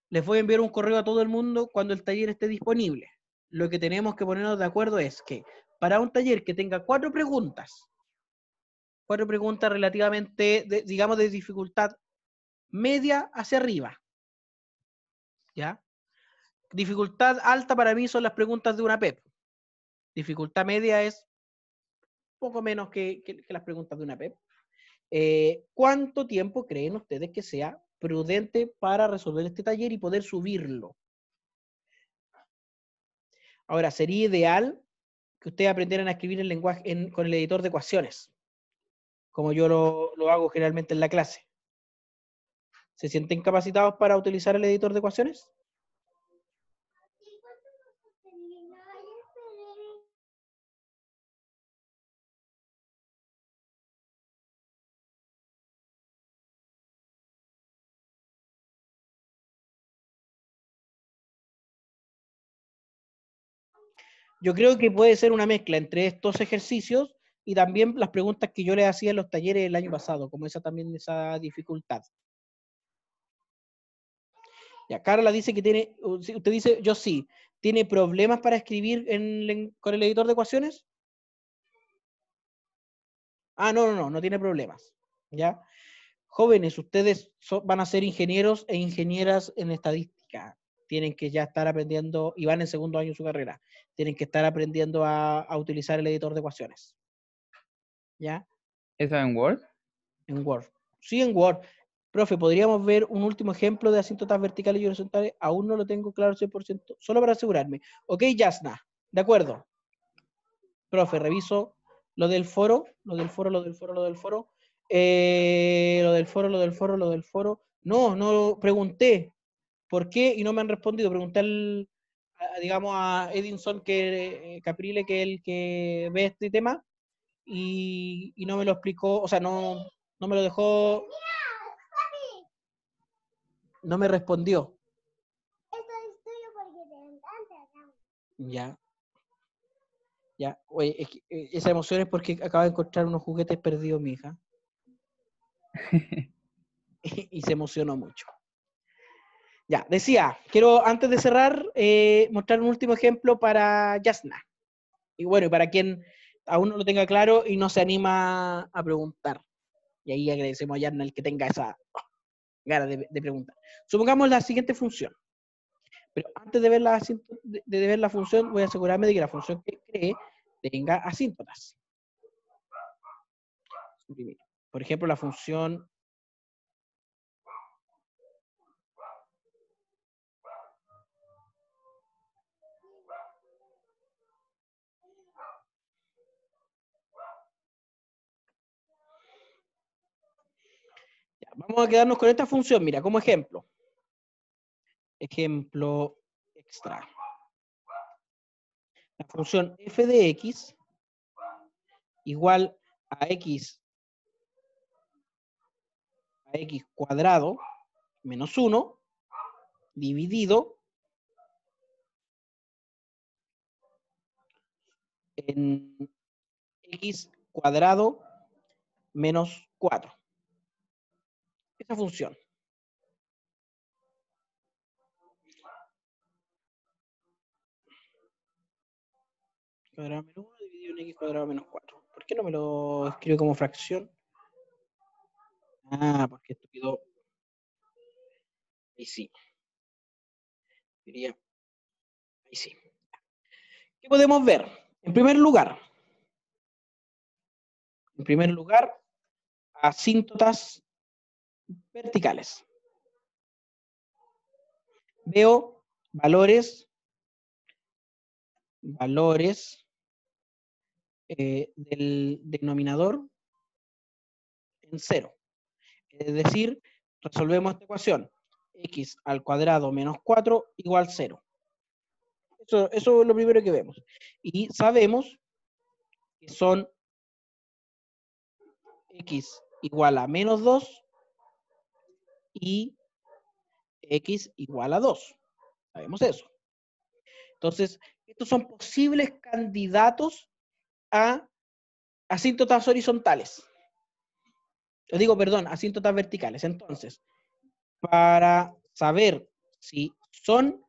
A: Les voy a enviar un correo a todo el mundo cuando el taller esté disponible. Lo que tenemos que ponernos de acuerdo es que para un taller que tenga 4 preguntas relativamente, digamos, de dificultad media hacia arriba, ¿ya? Dificultad alta para mí son las preguntas de una PEP. Dificultad media es poco menos que las preguntas de una PEP. ¿Cuánto tiempo creen ustedes que sea prudente para resolver este taller y poder subirlo? Ahora, sería ideal que ustedes aprendieran a escribir el lenguaje con el editor de ecuaciones, como yo lo hago generalmente en la clase. ¿Se sienten capacitados para utilizar el editor de ecuaciones? Yo creo que puede ser una mezcla entre estos ejercicios y también las preguntas que yo les hacía en los talleres el año pasado, como esa dificultad. Ya, Carla dice que tiene, usted dice, yo sí, ¿tiene problemas para escribir con el editor de ecuaciones? Ah, no tiene problemas, ¿ya? Jóvenes, ustedes van a ser ingenieros e ingenieras en estadística. Tienen que ya estar aprendiendo, y van en segundo año de su carrera, tienen que estar aprendiendo a utilizar el editor de ecuaciones. ¿Ya?
B: ¿Eso en Word?
A: En Word. Sí, en Word. Profe, ¿podríamos ver un último ejemplo de asíntotas verticales y horizontales? Aún no lo tengo claro 100%, solo para asegurarme. Ok, Yasna, de acuerdo. Profe, reviso lo del foro. No, pregunté por qué y no me han respondido. Pregunté digamos, a Edinson Caprile, que es el que ve este tema, y no me lo explicó, o sea, no me lo dejó, no me respondió. Ya. Ya, oye, esa emoción es porque acaba de encontrar unos juguetes perdidos, mi hija. Y se emocionó mucho. Ya, decía, quiero antes de cerrar mostrar un último ejemplo para Yasna. Y bueno, y para quien aún no lo tenga claro y no se anima a preguntar. Y ahí agradecemos a Yarnal que tenga esa ganas de preguntar. Supongamos la siguiente función. Pero antes de ver la función, voy a asegurarme de que la función que cree tenga asíntotas. Por ejemplo, la función ya, vamos a quedarnos con esta función, mira, como ejemplo. Ejemplo extra. La función f de x igual a x cuadrado menos 1 dividido en x cuadrado menos 4. Esa función. Cuadrado menos 1 dividido en x cuadrado menos 4. ¿Por qué no me lo escribe como fracción? Ah, porque esto quedó. Ahí sí. Diría. Ahí sí. ¿Qué podemos ver? En primer lugar, asíntotas verticales. Veo valores del denominador en 0. Es decir, resolvemos esta ecuación. X al cuadrado menos 4 igual 0. Eso es lo primero que vemos. Y sabemos que son X igual a menos 2 y X igual a 2. Sabemos eso. Entonces, estos son posibles candidatos a asíntotas horizontales. Yo digo, perdón, asíntotas verticales. Entonces, para saber si son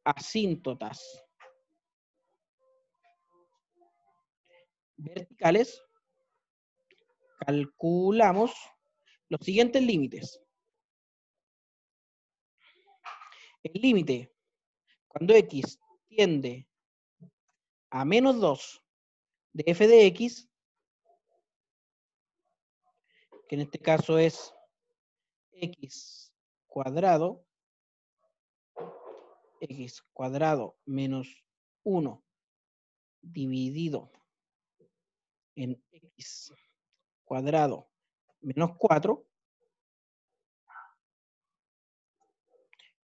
A: asíntotas verticales, calculamos los siguientes límites. El límite, cuando x tiende a menos 2 de f de x, que en este caso es x cuadrado menos 1 dividido en x cuadrado menos 4.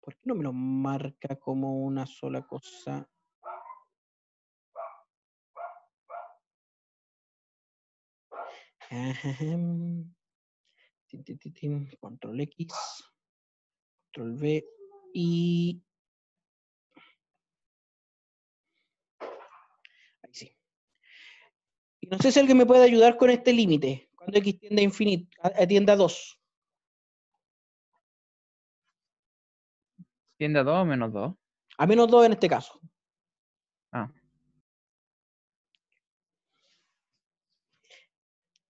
A: ¿Por qué no me lo marca como una sola cosa? Control X, control V y ahí sí. Y no sé si alguien me puede ayudar con este límite. Cuando X tiende a infinito, tiende a 2.
B: ¿Tiende a 2 o menos 2?
A: A menos 2 en este caso.
B: Ah.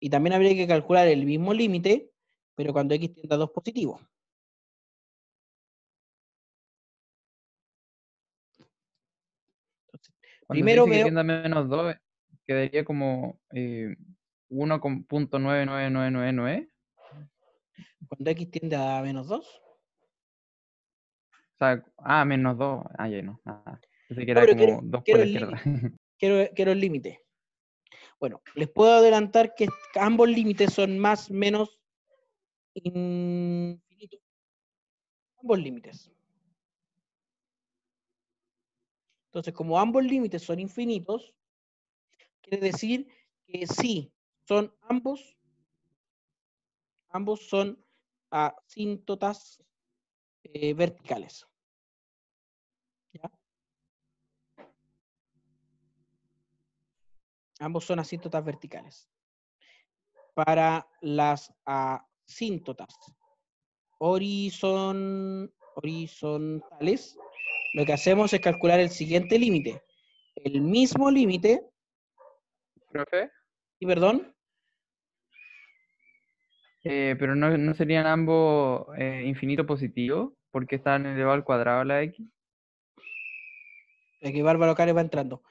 A: Y también habría que calcular el mismo límite, pero cuando X tiende a 2 positivo. Entonces,
B: Cuando
A: primero
B: se dice que
A: veo.
B: tiende a menos 2, quedaría como 1,99999.
A: Cuando X tiende a menos 2.
B: O sea, menos 2. Ah, ya no. Pensé que
A: No,
B: era
A: pero
B: como 2 por
A: quiero
B: la
A: el
B: izquierda.
A: límite. Quiero el límite. Bueno, les puedo adelantar que ambos límites son más menos infinitos. Ambos límites. Entonces, como ambos límites son infinitos, quiere decir que sí, son ambos son asíntotas verticales. ¿Ya? Ambos son asíntotas verticales. Para las asíntotas horizontales, lo que hacemos es calcular el siguiente límite. El mismo límite.
B: ¿Profe?
A: ¿Y perdón?
B: Pero no serían ambos infinito positivo, porque están elevado al cuadrado a la X.
A: Aquí Bárbaro Cares va entrando.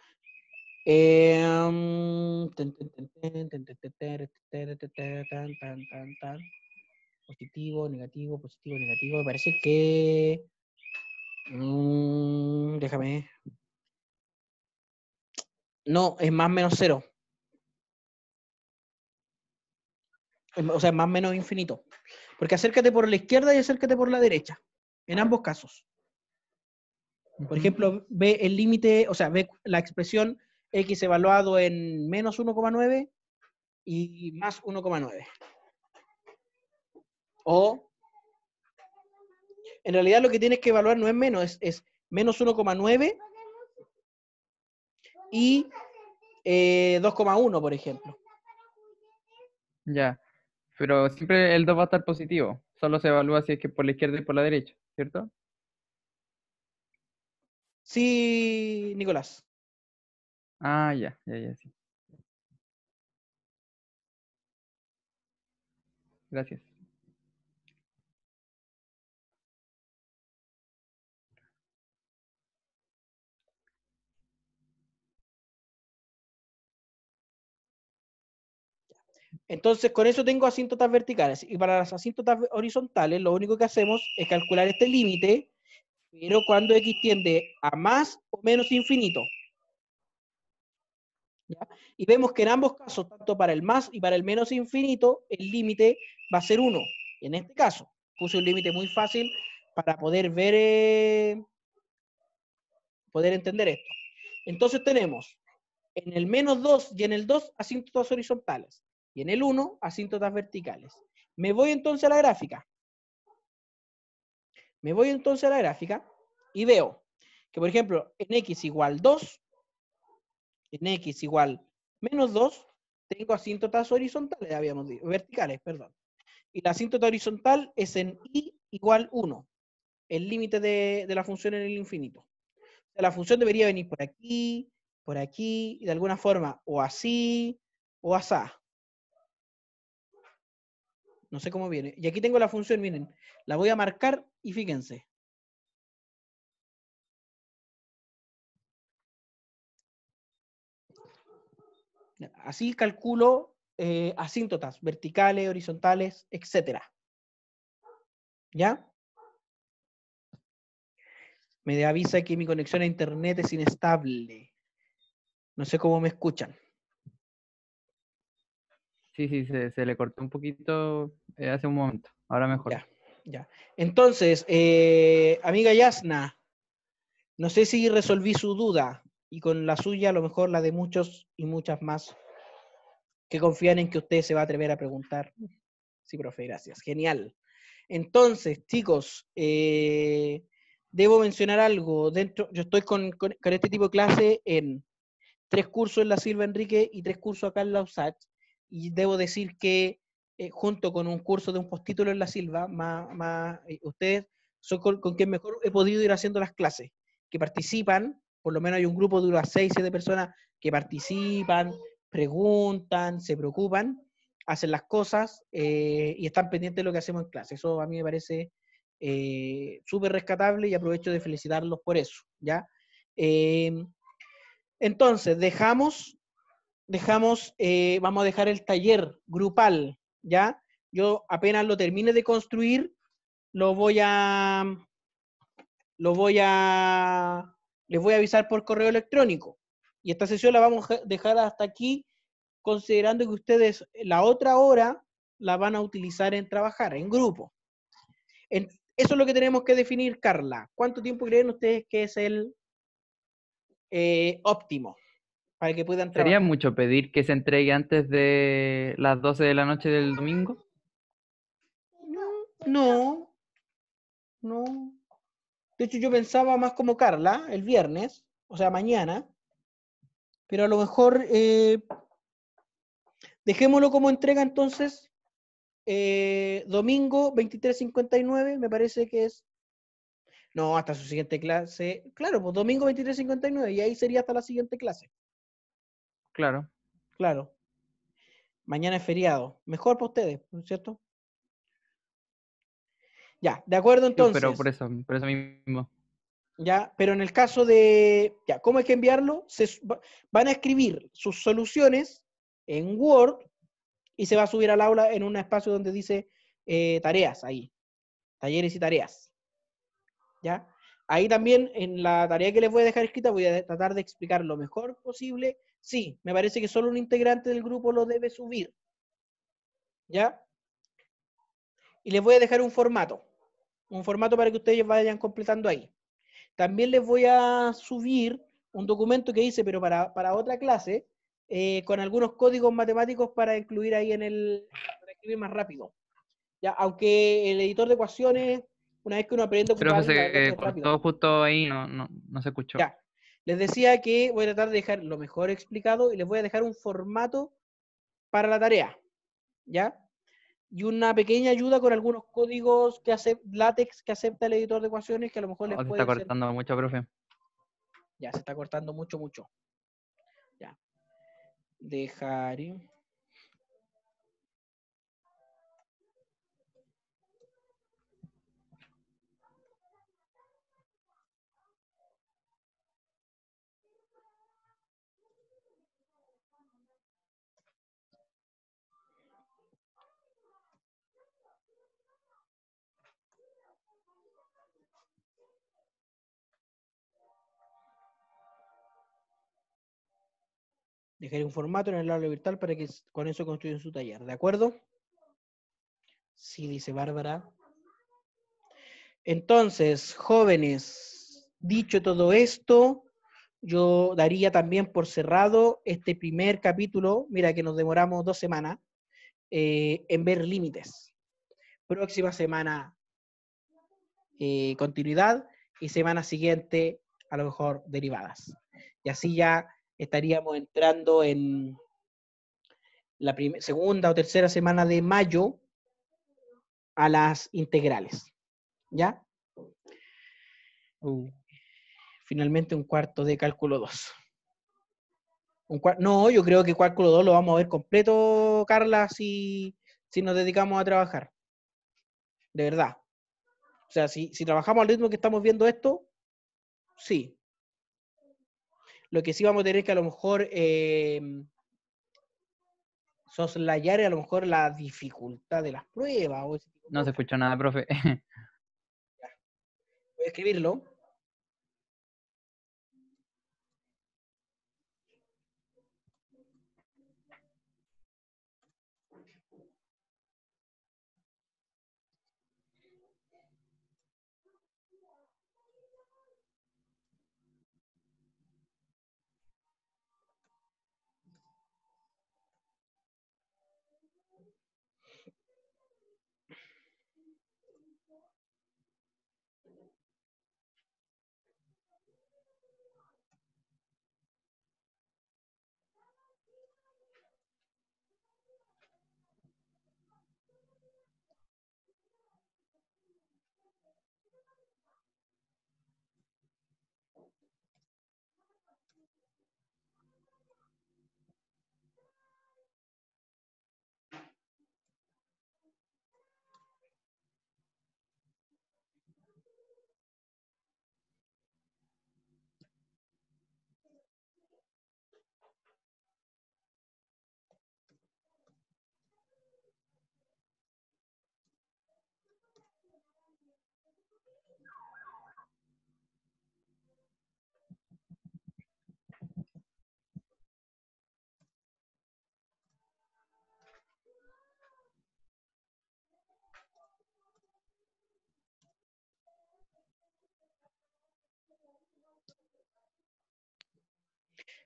A: Positivo, negativo, positivo, negativo. Me parece que... déjame. No, es más menos cero. O sea, es más menos infinito. Porque acércate por la izquierda y acércate por la derecha. En ambos casos. Por ejemplo, ve el límite, o sea, ve la expresión x evaluado en menos 1,9 y más 1,9. O, en realidad lo que tienes que evaluar no es menos, es menos 1,9 y 2,1, por ejemplo.
B: Ya, pero siempre el 2 va a estar positivo. Solo se evalúa si es que por la izquierda y por la derecha, ¿cierto?
A: Sí, Nicolás.
B: Ah, ya, sí. Gracias.
A: Entonces, con eso tengo asíntotas verticales. Y para las asíntotas horizontales, lo único que hacemos es calcular este límite, pero cuando x tiende a más o menos infinito. ¿Ya? Y vemos que en ambos casos, tanto para el más y para el menos infinito, el límite va a ser 1. En este caso, puse un límite muy fácil para poder ver, poder entender esto. Entonces tenemos en el menos 2 y en el 2 asíntotas horizontales y en el 1 asíntotas verticales. Me voy entonces a la gráfica. Y veo que, por ejemplo, en x igual 2, en x igual menos 2, tengo asíntotas horizontales, habíamos dicho, verticales, perdón. Y la asíntota horizontal es en y igual 1, el límite de la función en el infinito. O sea, la función debería venir por aquí, y de alguna forma, o así, o asá. No sé cómo viene. Y aquí tengo la función, miren, la voy a marcar y fíjense. Así calculo asíntotas verticales, horizontales, etc. ¿Ya? Me avisa que mi conexión a internet es inestable. No sé cómo me escuchan.
B: Sí, se le cortó un poquito hace un momento. Ahora mejor.
A: Ya. Entonces, amiga Yasna, no sé si resolví su duda y con la suya a lo mejor la de muchos y muchas más que confían en que usted se va a atrever a preguntar. Sí, profe, gracias. Genial. Entonces, chicos, debo mencionar algo. Yo estoy con este tipo de clase en 3 cursos en la Silva Enrique y 3 cursos acá en la USACH. Y debo decir que junto con un curso de un postítulo en la Silva, ustedes son con quien mejor he podido ir haciendo las clases, que participan, por lo menos hay un grupo de unas 6, 7 personas que participan, preguntan, se preocupan, hacen las cosas y están pendientes de lo que hacemos en clase. Eso a mí me parece súper rescatable y aprovecho de felicitarlos por eso, ¿ya? Entonces, vamos a dejar el taller grupal, ¿ya? Yo apenas lo termine de construir, lo voy a, les voy a avisar por correo electrónico. Y esta sesión la vamos a dejar hasta aquí, considerando que ustedes la otra hora la van a utilizar en trabajar, en grupo. Eso es lo que tenemos que definir, Carla. ¿Cuánto tiempo creen ustedes que es el óptimo para que puedan
B: ¿Sería
A: trabajar?
B: mucho pedir que se entregue antes de las 12 de la noche del domingo?
A: No, no. De hecho, yo pensaba más como Carla, el viernes, o sea, mañana, pero a lo mejor dejémoslo como entrega entonces, domingo 23:59, me parece que es. No, hasta su siguiente clase. Claro, pues domingo 23:59, y ahí sería hasta la siguiente clase.
B: Claro.
A: Claro. Mañana es feriado. Mejor para ustedes, ¿no es cierto? Ya, de acuerdo entonces.
B: Pero por eso mismo.
A: Ya, pero en el caso de, ya, ¿cómo hay que enviarlo? Van a escribir sus soluciones en Word y se va a subir al aula en un espacio donde dice tareas, ahí, talleres y tareas. ¿Ya? Ahí también en la tarea que les voy a dejar escrita voy a tratar de explicar lo mejor posible. Sí, me parece que solo un integrante del grupo lo debe subir. ¿Ya? Y les voy a dejar un formato para que ustedes vayan completando ahí. También les voy a subir un documento que hice, pero para otra clase, con algunos códigos matemáticos para incluir ahí para escribir más rápido. Ya, aunque el editor de ecuaciones, una vez que uno aprende a
B: Profe,
A: ocuparlo, la verdad es que
B: se
A: es rápido.
B: cortó justo ahí, no se escuchó.
A: Ya, les decía que voy a tratar de dejar lo mejor explicado y les voy a dejar un formato para la tarea. ¿Ya? Y una pequeña ayuda con algunos códigos LaTeX que acepta el editor de ecuaciones que a lo mejor les
B: Se
A: puede
B: está
A: ser.
B: cortando mucho, profe.
A: Ya, se está cortando mucho. Ya. Dejar. Dejaré un formato en el aula virtual para que con eso construyan su taller. ¿De acuerdo? Sí, dice Bárbara. Entonces, jóvenes, dicho todo esto, yo daría también por cerrado este primer capítulo. Mira que nos demoramos 2 semanas en ver límites. Próxima semana, continuidad, y semana siguiente, a lo mejor, derivadas. Y así ya estaríamos entrando en la segunda o tercera semana de mayo a las integrales. ¿Ya? Finalmente un cuarto de cálculo 2. No, yo creo que cálculo 2 lo vamos a ver completo, Carla, si nos dedicamos a trabajar. De verdad. O sea, si trabajamos al ritmo que estamos viendo esto, sí. Lo que sí vamos a tener que a lo mejor soslayar a lo mejor la dificultad de las pruebas. O ese tipo de
B: No se
A: cosas.
B: escucha nada, profe.
A: Voy a escribirlo.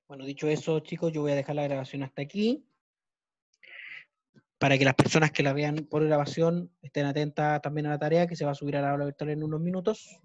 A: Bueno, dicho eso, chicos, yo voy a dejar la grabación hasta aquí, para que las personas que la vean por grabación estén atentas también a la tarea que se va a subir a la aula virtual en unos minutos.